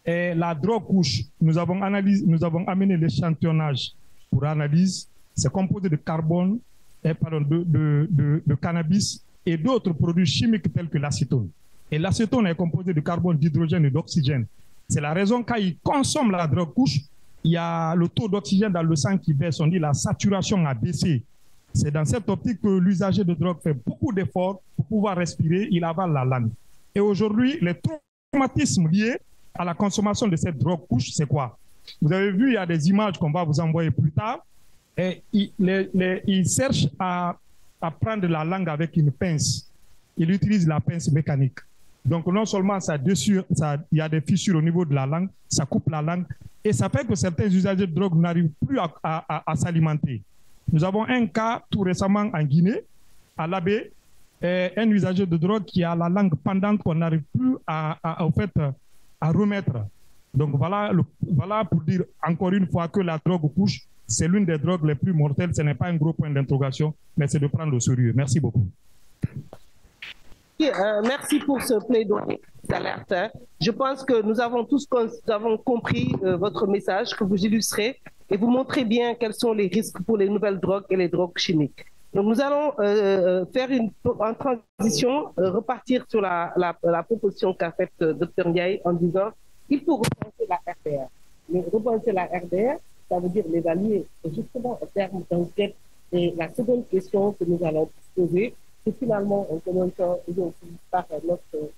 la drogue couche, nous avons amené l'échantillonnage pour analyse. C'est composé de carbone, de cannabis et d'autres produits chimiques tels que l'acétone. Et l'acétone est composé de carbone, d'hydrogène et d'oxygène. C'est la raison quand ils consomment la drogue couche, il y a le taux d'oxygène dans le sang qui baisse. On dit la saturation a baissé. C'est dans cette optique que l'usager de drogue fait beaucoup d'efforts pour pouvoir respirer, il avale la langue. Et aujourd'hui, les traumatismes liés à la consommation de cette drogue couche, c'est quoi? Vous avez vu, il y a des images qu'on va vous envoyer plus tard. Et il cherche à prendre la langue avec une pince. Il utilise la pince mécanique. Donc non seulement il y a des fissures au niveau de la langue, ça coupe la langue et ça fait que certains usagers de drogue n'arrivent plus à s'alimenter. Nous avons un cas tout récemment en Guinée, à l'Abbé, un usager de drogue qui a la langue pendante qu'on n'arrive plus à remettre. Donc voilà pour dire encore une fois que la drogue couche, c'est l'une des drogues les plus mortelles. Ce n'est pas un gros point d'interrogation, mais c'est de prendre au sérieux. Merci beaucoup. Merci pour ce plaidoyer d'alerte. Je pense que nous avons tous compris votre message que vous illustrez et vous montrez bien quels sont les risques pour les nouvelles drogues et les drogues chimiques. Donc nous allons faire en transition, repartir sur la proposition qu'a faite Dr Ndiaye en disant qu'il faut repenser la RDR. Mais repenser la RDR, ça veut dire l'évaluer justement en termes d'enquête. Et la seconde question que nous allons poser, c'est finalement en commençant par notre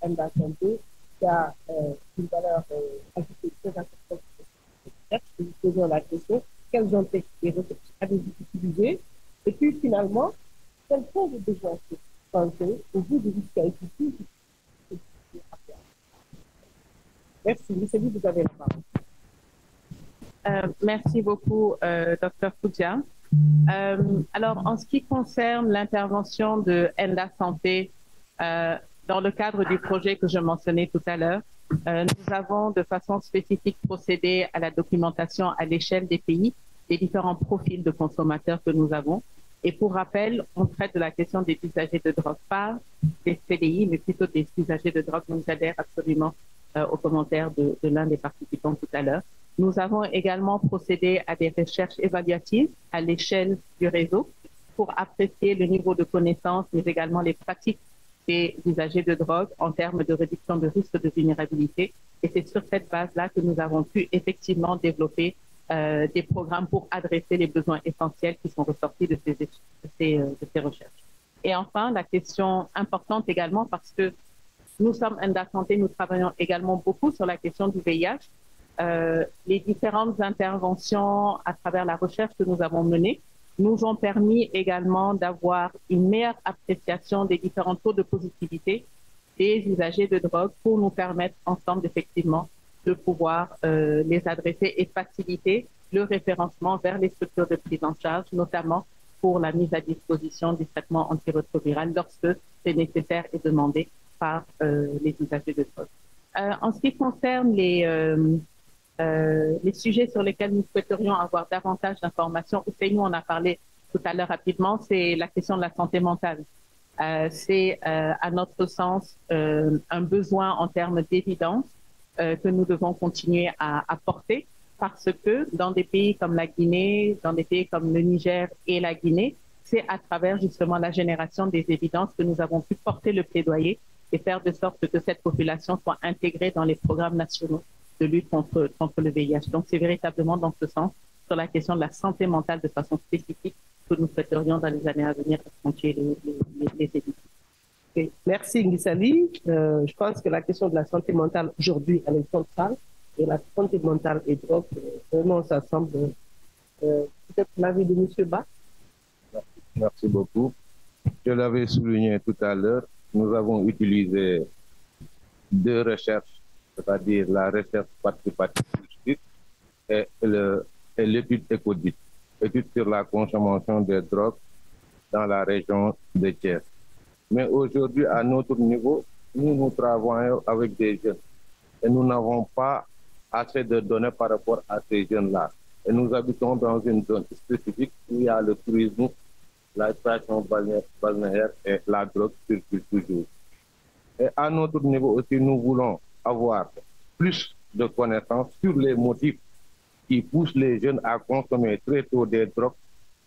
MDA Santé, qui a une valeur ajoutée très importante. Nous posons la question, quels ont été les ressources avez-vous utilisées? Et puis finalement, quels sont les besoins de santé au bout de jusqu'à Merci, Monsieur, vous avez la parole. Merci beaucoup, Dr Khoudia. Alors, en ce qui concerne l'intervention de ENDA Santé, dans le cadre du projet que je mentionnais tout à l'heure, nous avons de façon spécifique procédé à la documentation à l'échelle des pays des différents profils de consommateurs que nous avons. Et pour rappel, on traite de la question des usagers de drogue, pas des CDI, mais plutôt des usagers de drogue. Donc, j'adhère absolument aux commentaires de l'un des participants tout à l'heure. Nous avons également procédé à des recherches évaluatives à l'échelle du réseau pour apprécier le niveau de connaissance, mais également les pratiques des usagers de drogue en termes de réduction de risque de vulnérabilité. Et c'est sur cette base-là que nous avons pu effectivement développer des programmes pour adresser les besoins essentiels qui sont ressortis de ces recherches. Et enfin, la question importante également, parce que nous sommes Enda Santé, nous travaillons également beaucoup sur la question du VIH. Les différentes interventions à travers la recherche que nous avons menées nous ont permis également d'avoir une meilleure appréciation des différents taux de positivité des usagers de drogue pour nous permettre ensemble effectivement de pouvoir les adresser et faciliter le référencement vers les structures de prise en charge, notamment pour la mise à disposition du traitement antirétroviral lorsque c'est nécessaire et demandé par les usagers de drogue. En ce qui concerne les sujets sur lesquels nous souhaiterions avoir davantage d'informations, nous en a parlé tout à l'heure rapidement, c'est la question de la santé mentale. C'est à notre sens un besoin en termes d'évidence que nous devons continuer à porter, parce que dans des pays comme la Guinée, dans des pays comme le Niger et la Guinée, c'est à travers justement la génération des évidences que nous avons pu porter le plaidoyer et faire de sorte que cette population soit intégrée dans les programmes nationaux de lutte contre le VIH. Donc c'est véritablement dans ce sens, sur la question de la santé mentale de façon spécifique, que nous souhaiterions dans les années à venir accentuer les évidences. Okay. Merci Ngisali. Je pense que la question de la santé mentale aujourd'hui, elle est centrale. Et la santé mentale et drogue, vraiment, ça semble peut-être l'avis de M. Ba. Merci beaucoup. Je l'avais souligné tout à l'heure, nous avons utilisé deux recherches, c'est-à-dire la recherche participative et l'étude ECODIT, étude sur la consommation des drogues dans la région de Thiès. Mais aujourd'hui, à notre niveau, nous travaillons avec des jeunes et nous n'avons pas assez de données par rapport à ces jeunes-là. Et nous habitons dans une zone spécifique où il y a le tourisme, la station balnéaire et la drogue circulent toujours. Et à notre niveau aussi, nous voulons avoir plus de connaissances sur les motifs qui poussent les jeunes à consommer très tôt des drogues,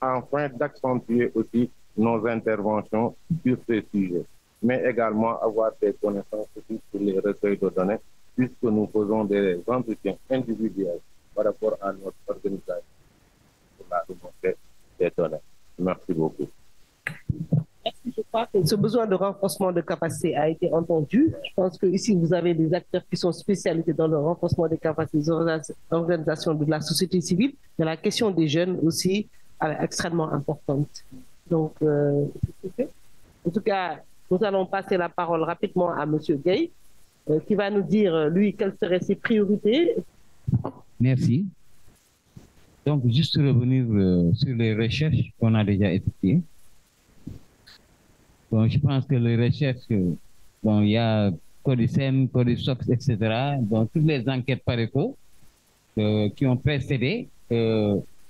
afin d'accentuer aussi nos interventions sur ces sujets. Mais également avoir des connaissances aussi sur les recueils de données, puisque nous faisons des entretiens individuels par rapport à notre organisation pour la remontée des données. Merci beaucoup. Merci. Je crois que ce besoin de renforcement de capacité a été entendu. Je pense que ici vous avez des acteurs qui sont spécialisés dans le renforcement des capacités des organisations de la société civile, mais la question des jeunes aussi est extrêmement importante. Donc, en tout cas, nous allons passer la parole rapidement à M. Gay, qui va nous dire, lui, quelles seraient ses priorités. Merci. Donc, juste revenir sur les recherches qu'on a déjà effectuées. Bon, je pense que les recherches, bon, il y a Codicem, Codisox, etc. Donc, toutes les enquêtes par écho qui ont précédé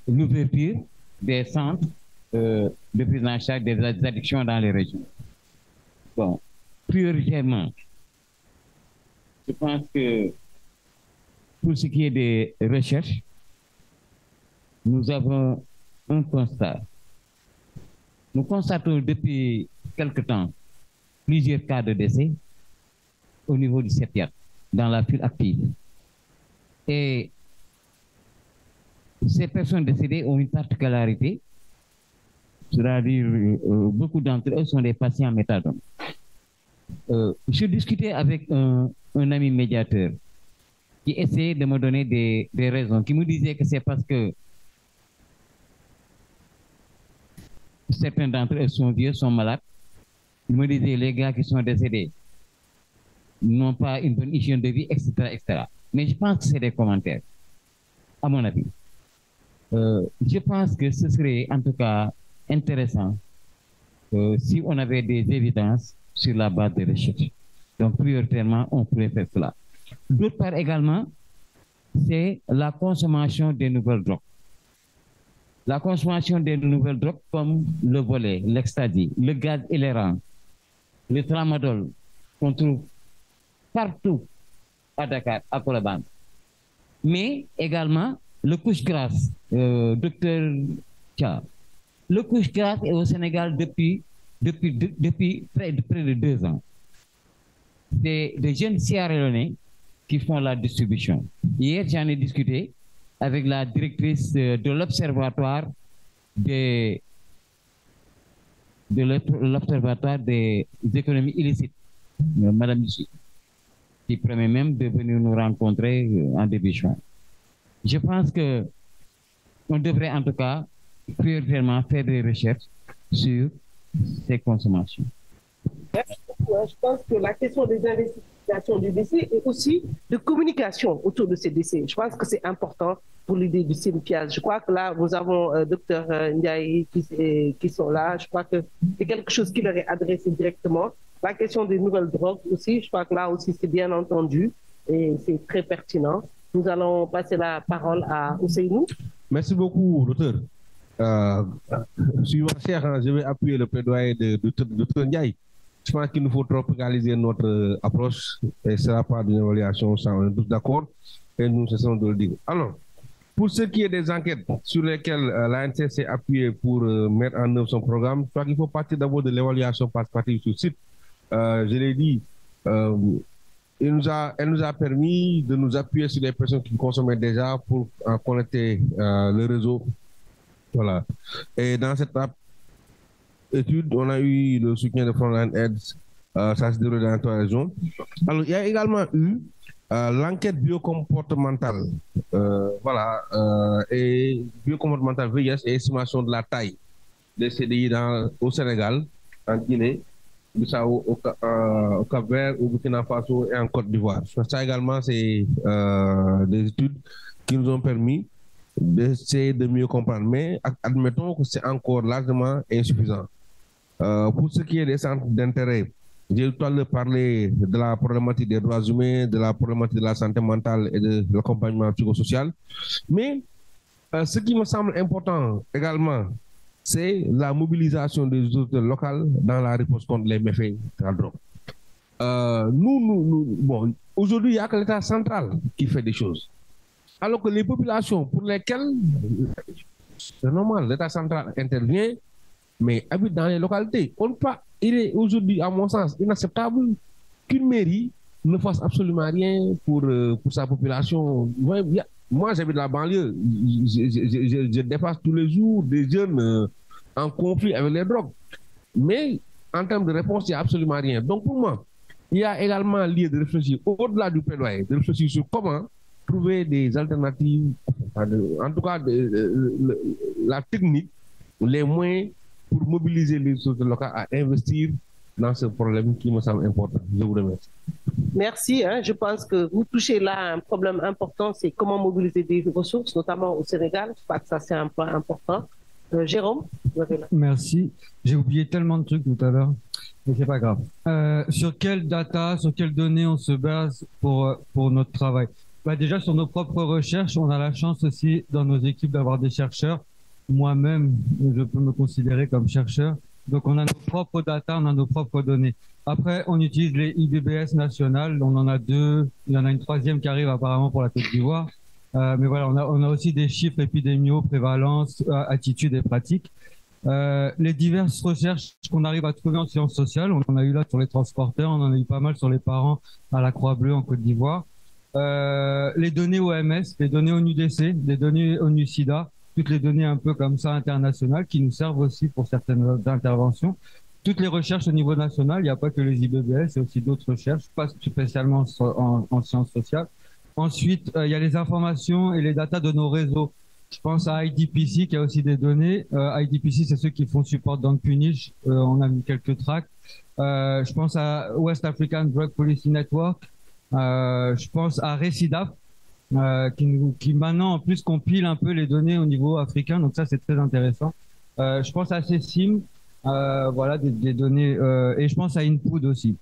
l'ouverture des centres de prise en charge des addictions dans les régions. Bon, prioritairement, je pense que pour ce qui est des recherches, nous avons un constat. Nous constatons depuis quelque temps plusieurs cas de décès au niveau du CEPIAT, dans la file active. Et ces personnes décédées ont une particularité, c'est-à-dire beaucoup d'entre eux sont des patients méthadone. Je discutais avec un ami médiateur qui essayait de me donner des raisons, qui me disait que c'est parce que certains d'entre eux sont vieux, sont malades. Il me disait les gars qui sont décédés n'ont pas une bonne hygiène de vie, etc., etc. Mais je pense que c'est des commentaires, à mon avis. Je pense que ce serait en tout cas intéressant si on avait des évidences sur la base des recherches. Donc, prioritairement, on pourrait faire cela. D'autre part également, c'est la consommation des nouvelles drogues. La consommation des nouvelles drogues comme le volet, l'ecstasy, le gaz hilérant, le tramadol, qu'on trouve partout à Dakar, à Colobane. Mais également, le couche grasse, docteur Tcha. Le couche grasse est au Sénégal depuis près de 2 ans. C'est des jeunes Sierra Leone qui font la distribution. Hier, j'en ai discuté avec la directrice de l'Observatoire des économies illicites, Madame Lucie, qui promet même de venir nous rencontrer en début juin. Je pense que on devrait en tout cas prioritairement faire des recherches sur ces consommations. Merci beaucoup. Je pense que la question des investigations du décès et aussi de communication autour de ces décès, je pense que c'est important pour l'idée du CIMPIAS. Je crois que là, nous avons Dr Ndiaye qui sont là. Je crois que c'est quelque chose qui leur est adressé directement. La question des nouvelles drogues aussi, je crois que là aussi c'est bien entendu et c'est très pertinent. Nous allons passer la parole à Ousseynou. Merci beaucoup, docteur. Suivant cher, je vais appuyer le plaidoyer de Dr Ndiaye. Je pense qu'il nous faut tropicaliser notre approche et ce sera pas d'une évaluation sans on est tous d'accord et nous cessons de le dire. Alors, pour ce qui est des enquêtes sur lesquelles l'ANC s'est appuyée pour mettre en œuvre son programme, je crois qu'il faut partir d'abord de l'évaluation participative sur site. Je l'ai dit, elle nous a permis de nous appuyer sur les personnes qui consommaient déjà pour connecter le réseau. Voilà. Et dans cette étude, on a eu le soutien de Frontline Aids, ça se déroule dans 3 régions. Alors, il y a également eu l'enquête biocomportementale, et biocomportementale VIH et estimation de la taille des CDI au Sénégal, en Guinée, au Cap-Vert, au Burkina Faso et en Côte d'Ivoire. Ça également, c'est des études qui nous ont permis d'essayer de mieux comprendre. Mais admettons que c'est encore largement insuffisant. Pour ce qui est des centres d'intérêt, j'ai tout à l'heure parlé de la problématique des droits humains, de la problématique de la santé mentale et de l'accompagnement psychosocial. Mais ce qui me semble important également, c'est la mobilisation des autorités locales dans la réponse contre les méfaits de la drogue. Bon, aujourd'hui, il n'y a que l'État central qui fait des choses. Alors que les populations pour lesquelles, c'est normal, l'État central intervient, mais habitent dans les localités. Il est aujourd'hui, à mon sens, inacceptable qu'une mairie ne fasse absolument rien pour sa population. Moi, j'habite la banlieue. Je dépasse tous les jours des jeunes en conflit avec les drogues. Mais en termes de réponse, il n'y a absolument rien. Donc pour moi, il y a également lieu de réfléchir, au-delà du plaidoyer, de réfléchir sur comment trouver des alternatives, en tout cas la technique, les moyens pour mobiliser les autorités locales à investir dans ce problème qui me semble important. Je vous remercie. Merci. Je pense que vous touchez là un problème important, c'est comment mobiliser des ressources, notamment au Sénégal. Je crois que ça, c'est un point important. Jérôme, vous avez là. Merci. J'ai oublié tellement de trucs tout à l'heure, mais c'est pas grave. Sur quelle data, sur quelles données on se base pour notre travail? Déjà, sur nos propres recherches, on a la chance aussi dans nos équipes d'avoir des chercheurs. Moi-même, je peux me considérer comme chercheur. Donc, on a nos propres data, on a nos propres données. Après, on utilise les IBBS nationales. On en a 2. Il y en a une 3e qui arrive apparemment pour la Côte d'Ivoire. Mais voilà, on a aussi des chiffres épidémiaux, prévalence, attitudes et pratiques. Les diverses recherches qu'on arrive à trouver en sciences sociales, on en a eu là sur les transporteurs, on en a eu pas mal sur les parents à la Croix-Bleue en Côte d'Ivoire. Les données OMS, les données ONU-DC, les données ONU-SIDA, toutes les données un peu comme ça internationales qui nous servent aussi pour certaines interventions. Toutes les recherches au niveau national, il n'y a pas que les IBBS, il y a aussi d'autres recherches, pas spécialement en sciences sociales. Ensuite, il y a les informations et les datas de nos réseaux. Je pense à IDPC qui a aussi des données. IDPC, c'est ceux qui font support dans le Punish. On a mis quelques tracks. Je pense à West African Drug Policy Network. Je pense à Recidaf, qui maintenant en plus compile un peu les données au niveau africain, donc ça c'est très intéressant. Je pense à CECIM, voilà des données, et je pense à Input aussi.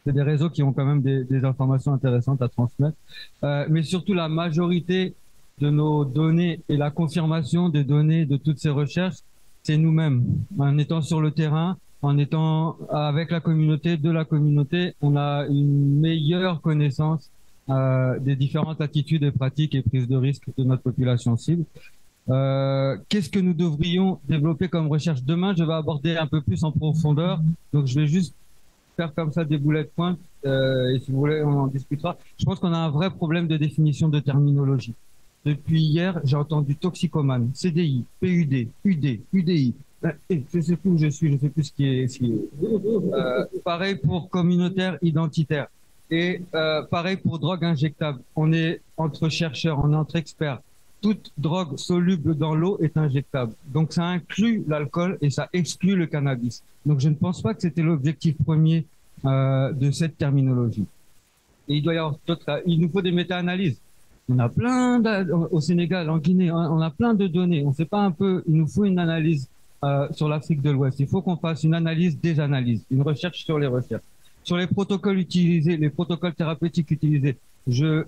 C'est des réseaux qui ont quand même des informations intéressantes à transmettre, mais surtout la majorité de nos données et la confirmation des données de toutes ces recherches, c'est nous-mêmes. En étant sur le terrain, en étant avec la communauté, de la communauté, on a une meilleure connaissance des différentes attitudes et pratiques et prises de risque de notre population cible. Qu'est-ce que nous devrions développer comme recherche demain? Je vais aborder un peu plus en profondeur, donc je vais juste faire comme ça des boulets de pointe, et si vous voulez, on en discutera. Je pense qu'on a un vrai problème de définition de terminologie. Depuis hier, j'ai entendu toxicomane, CDI, PUD, UD, UDI. Je ne sais plus où je suis, je ne sais plus ce qui est. Pareil pour communautaire, identitaire. Et pareil pour drogue injectable. On est entre chercheurs, on est entre experts. Toute drogue soluble dans l'eau est injectable. Donc ça inclut l'alcool et ça exclut le cannabis. Donc je ne pense pas que c'était l'objectif premier de cette terminologie. Et il doit y avoir il nous faut des méta-analyses. On a plein au Sénégal, en Guinée, on a plein de données. On ne sait pas un peu. Il nous faut une analyse sur l'Afrique de l'Ouest. Il faut qu'on fasse une analyse des analyses, une recherche sur les recherches, sur les protocoles utilisés, les protocoles thérapeutiques utilisés. Je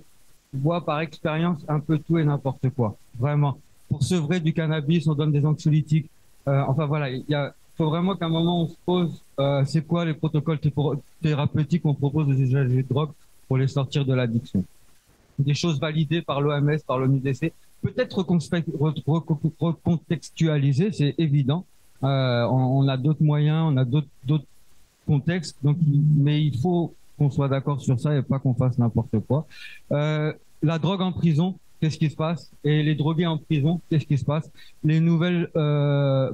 vois par expérience un peu tout et n'importe quoi. Vraiment. Pour sevrer du cannabis, on donne des anxiolytiques. Enfin voilà, il faut vraiment qu'à un moment on se pose. C'est quoi les protocoles thérapeutiques qu'on propose aux usagers de drogue pour les sortir de l'addiction? Des choses validées par l'OMS, par l'ONUDC, peut-être recontextualisées, c'est évident. On a d'autres moyens, on a d'autres contextes, donc, mais il faut qu'on soit d'accord sur ça et pas qu'on fasse n'importe quoi. La drogue en prison, qu'est-ce qui se passe? Et les drogués en prison, qu'est-ce qui se passe? Les nouvelles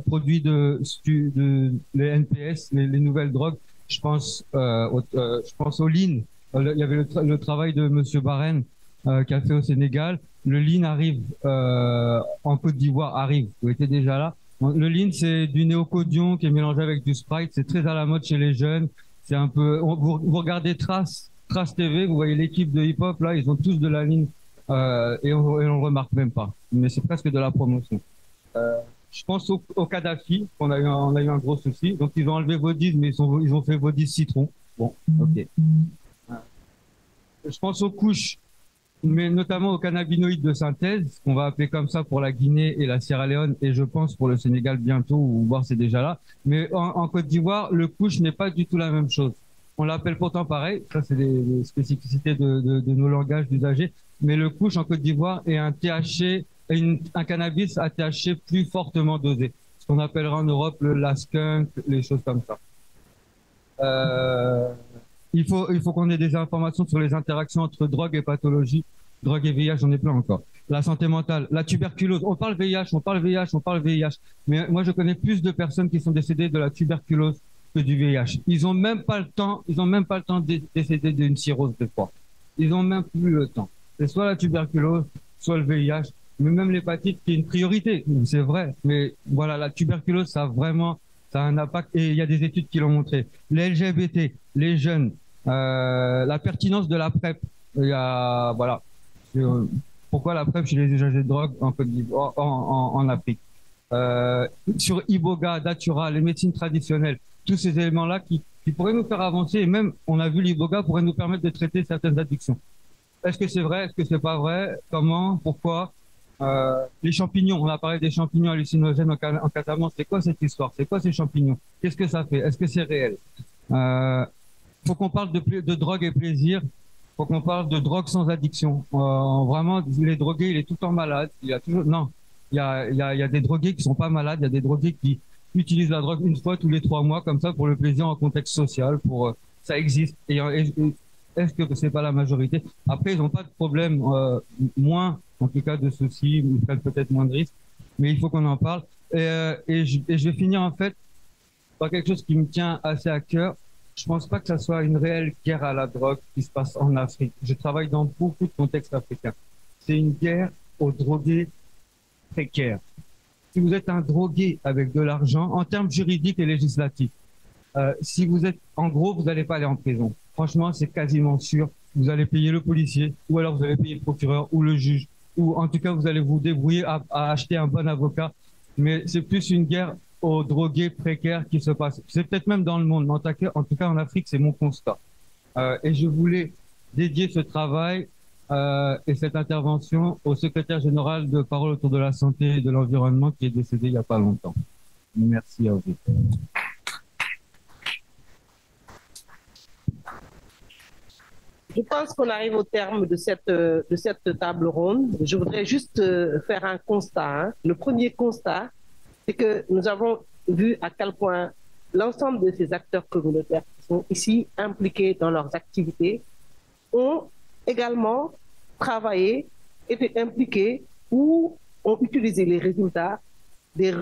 produits les NPS, les nouvelles drogues, je pense au lean. Il y avait le travail de Monsieur Barren, qui a fait au Sénégal. Le lean arrive en Côte d'Ivoire, vous étiez déjà là. Le lean, c'est du néocodion qui est mélangé avec du Sprite. C'est très à la mode chez les jeunes. C'est un peu. Vous regardez Trace TV, vous voyez l'équipe de hip-hop là, ils ont tous de la lean et on le remarque même pas. Mais c'est presque de la promotion. Je pense au Kadhafi, on a eu un gros souci. Donc ils ont enlevé Vodis, mais ils ont fait Vodis citron. Bon, ok. Je pense aux couches, mais notamment aux cannabinoïdes de synthèse, qu'on va appeler comme ça pour la Guinée et la Sierra Leone, et je pense pour le Sénégal bientôt, ou voire c'est déjà là. Mais en Côte d'Ivoire, le couche n'est pas du tout la même chose. On l'appelle pourtant pareil, ça c'est des spécificités de nos langages d'usagers, mais le couche en Côte d'Ivoire est un THC, un cannabis à THC plus fortement dosé, ce qu'on appellera en Europe la skunk, les choses comme ça. Il faut qu'on ait des informations sur les interactions entre drogue et pathologie. Drogue et VIH, j'en ai plein encore. La santé mentale, la tuberculose. On parle VIH. Mais moi, je connais plus de personnes qui sont décédées de la tuberculose que du VIH. Ils n'ont même pas le temps de décéder d'une cirrhose de foie. Ils n'ont même plus le temps. C'est soit la tuberculose, soit le VIH, mais même l'hépatite qui est une priorité. C'est vrai. Mais voilà, la tuberculose, ça a un impact et il y a des études qui l'ont montré. Les LGBT, les jeunes, la pertinence de la PrEP. Voilà. Pourquoi la PrEP chez les usagers de drogue en Côte d'Ivoire, en Afrique? Sur Iboga, Datura, les médecines traditionnelles, tous ces éléments-là qui pourraient nous faire avancer, et même, on a vu l'Iboga pourrait nous permettre de traiter certaines addictions. Est-ce que c'est vrai? Est-ce que c'est pas vrai? Comment? Pourquoi? Les champignons, on a parlé des champignons hallucinogènes en Casamance. C'est quoi cette histoire? C'est quoi ces champignons? Qu'est-ce que ça fait? Est-ce que c'est réel? Faut qu'on parle de drogue et plaisir. Faut qu'on parle de drogue sans addiction. Vraiment, les drogués, il est tout le temps malade. Il y a des drogués qui sont pas malades. Il y a des drogués qui utilisent la drogue une fois tous les 3 mois, comme ça, pour le plaisir en contexte social. Ça existe. Et est-ce que c'est pas la majorité? Après, ils n'ont pas de problème, moins, en tout cas, de soucis. Ils prennent peut-être moins de risques. Mais il faut qu'on en parle. Et je vais finir, en fait, par quelque chose qui me tient assez à cœur. Je pense pas que ça soit une réelle guerre à la drogue qui se passe en Afrique. Je travaille dans beaucoup de contextes africains. C'est une guerre aux drogués précaires. Si vous êtes un drogué avec de l'argent, en termes juridiques et législatifs, si vous êtes, en gros, vous n'allez pas aller en prison. Franchement, c'est quasiment sûr. Vous allez payer le policier, ou alors vous allez payer le procureur ou le juge, ou en tout cas, vous allez vous débrouiller à acheter un bon avocat. Mais c'est plus une guerre aux drogués précaires qui se passe. C'est peut-être même dans le monde, mais en tout cas en Afrique, c'est mon constat. Et je voulais dédier ce travail et cette intervention au secrétaire général de Parole autour de la santé et de l'environnement qui est décédé il n'y a pas longtemps. Merci à vous. Je pense qu'on arrive au terme de cette table ronde. Je voudrais juste faire un constat. Le premier constat, c'est que nous avons vu à quel point l'ensemble de ces acteurs communautaires qui sont ici impliqués dans leurs activités ont également travaillé, été impliqués ou ont utilisé les résultats des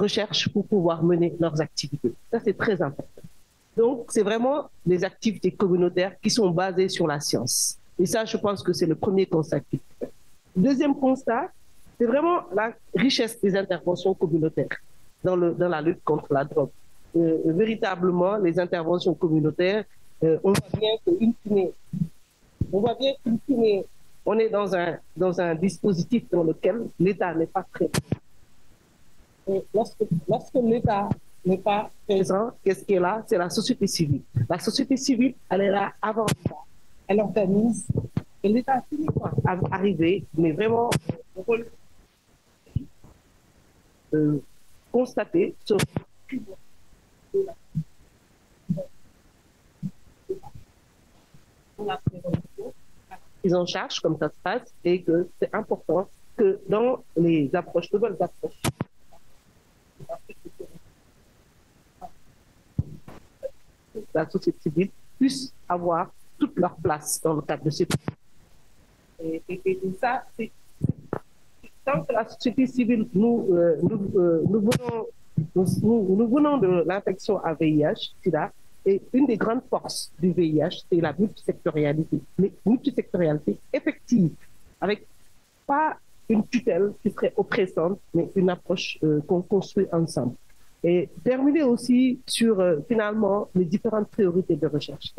recherches pour pouvoir mener leurs activités. Ça, c'est très important. Donc, c'est vraiment des activités communautaires qui sont basées sur la science. Et ça, je pense que c'est le premier constat qu'il faut faire. Le deuxième constat, c'est vraiment la richesse des interventions communautaires dans la lutte contre la drogue. Véritablement, les interventions communautaires, on voit bien qu'in fine, on est dans un dispositif dans lequel l'État n'est pas très présent. Et lorsque l'État n'est pas présent, qu'est-ce qui est là? C'est la société civile. La société civile, elle est là avant l'État. Elle organise. Et l'État finit par arriver, mais vraiment, constater sur la prise en charge, comme ça se passe, et que c'est important que dans les approches, nouvelles approches, la société civile puisse avoir toute leur place dans le cadre de ces et ça, c'est tant que la société civile, nous venons de l'infection à VIH, SIDA, et une des grandes forces du VIH, c'est la multisectorialité. Mais multisectorialité effective, avec pas une tutelle qui serait oppressante, mais une approche qu'on construit ensemble. Et terminer aussi sur, finalement, les différentes priorités de recherche.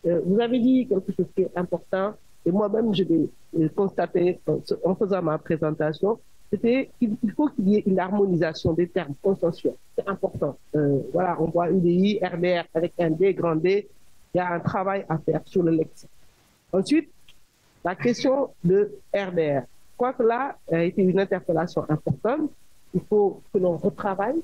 Vous avez dit quelque chose qui est important, et moi-même, je l'ai constaté en faisant ma présentation, c'était qu'il faut qu'il y ait une harmonisation des termes consensuels. C'est important. Voilà, on voit UDI, RDR avec un D, grand D. Il y a un travail à faire sur le lexique. Ensuite, la question de RDR. Je crois que là a été une interpellation importante. Il faut que l'on retravaille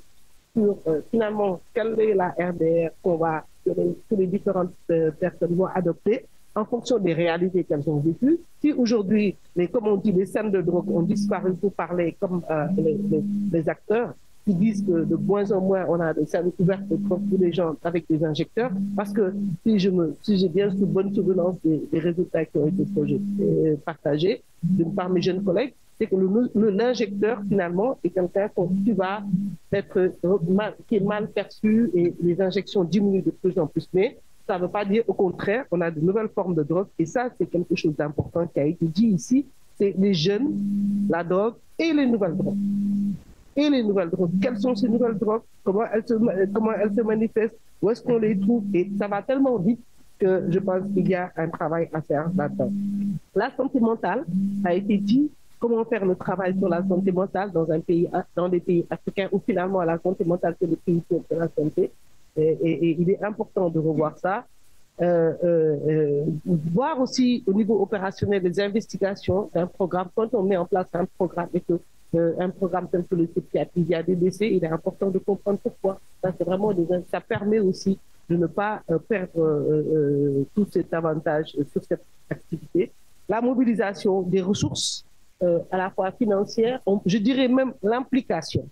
sur finalement quelle est la RDR que les différentes personnes vont adopter en fonction des réalités qu'elles ont vécues. Si aujourd'hui, comme on dit, les scènes de drogue ont disparu pour parler comme les acteurs qui disent que de moins en moins on a des scènes ouvertes pour les gens avec des injecteurs, parce que si j'ai bien sous bonne souvenance des résultats qui ont été partagés par mes jeunes collègues, c'est que l'injecteur, finalement, est quelqu'un qui va être qui est mal perçu et les injections diminuent de plus en plus. Mais ça ne veut pas dire, au contraire, on a de nouvelles formes de drogue. Et ça, c'est quelque chose d'important qui a été dit ici. C'est les jeunes, la drogue et les nouvelles drogues. Et les nouvelles drogues. Quelles sont ces nouvelles drogues? Comment elles se manifestent? Où est-ce qu'on les trouve? Et ça va tellement vite que je pense qu'il y a un travail à faire là-dedans. La santé mentale a été dit. Comment faire le travail sur la santé mentale dans des pays africains où finalement la santé mentale, c'est le pays de la santé. Et il est important de revoir ça. Voir aussi au niveau opérationnel les investigations d'un programme. Quand on met en place un programme et que un programme tel que le CPIAT, il y a des décès, il est important de comprendre pourquoi. Ça, c'est vraiment ça permet aussi de ne pas perdre tout cet avantage sur cette activité. La mobilisation des ressources à la fois financières, je dirais même l'implication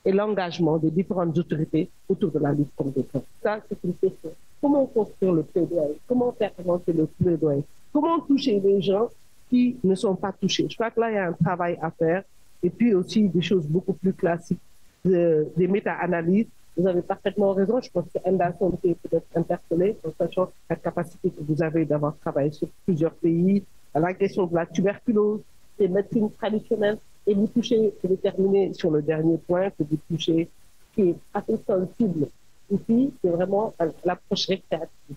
et l'engagement des différentes autorités autour de la lutte contre le drogue. Ça, c'est une question. Comment construire le plaidoyer? Comment faire avancer le plaidoyer? Comment toucher les gens qui ne sont pas touchés? Je crois que là, il y a un travail à faire. Et puis aussi des choses beaucoup plus classiques, des méta-analyses. Vous avez parfaitement raison. Je pense que Anderson peut être interpellé en sachant la capacité que vous avez d'avoir travaillé sur plusieurs pays, à la question de la tuberculose, des médecines traditionnelles, et vous touchez, c'est déterminé sur le dernier point, que vous touchez, qui est assez sensible. Ici, c'est vraiment l'approche récréative.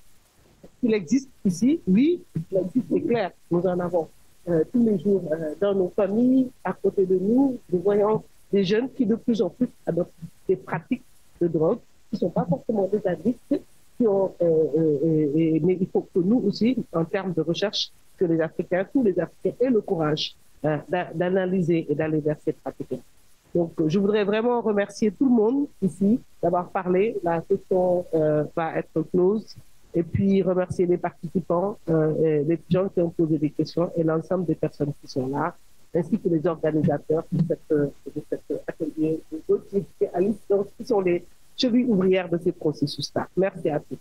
Il existe ici, oui, il existe, c'est clair, nous en avons tous les jours dans nos familles, à côté de nous, nous voyons des jeunes qui de plus en plus adoptent des pratiques de drogue, qui ne sont pas forcément des addicts, mais il faut que nous aussi, en termes de recherche, que les Africains, tous les Africains aient le courage d'analyser et d'aller vers ces pratiques. Donc, je voudrais vraiment remercier tout le monde ici d'avoir parlé. La session va être close. Et puis, remercier les participants, les gens qui ont posé des questions et l'ensemble des personnes qui sont là, ainsi que les organisateurs de cet atelier, qui sont les chevilles ouvrières de ces processus-là. Merci à tous.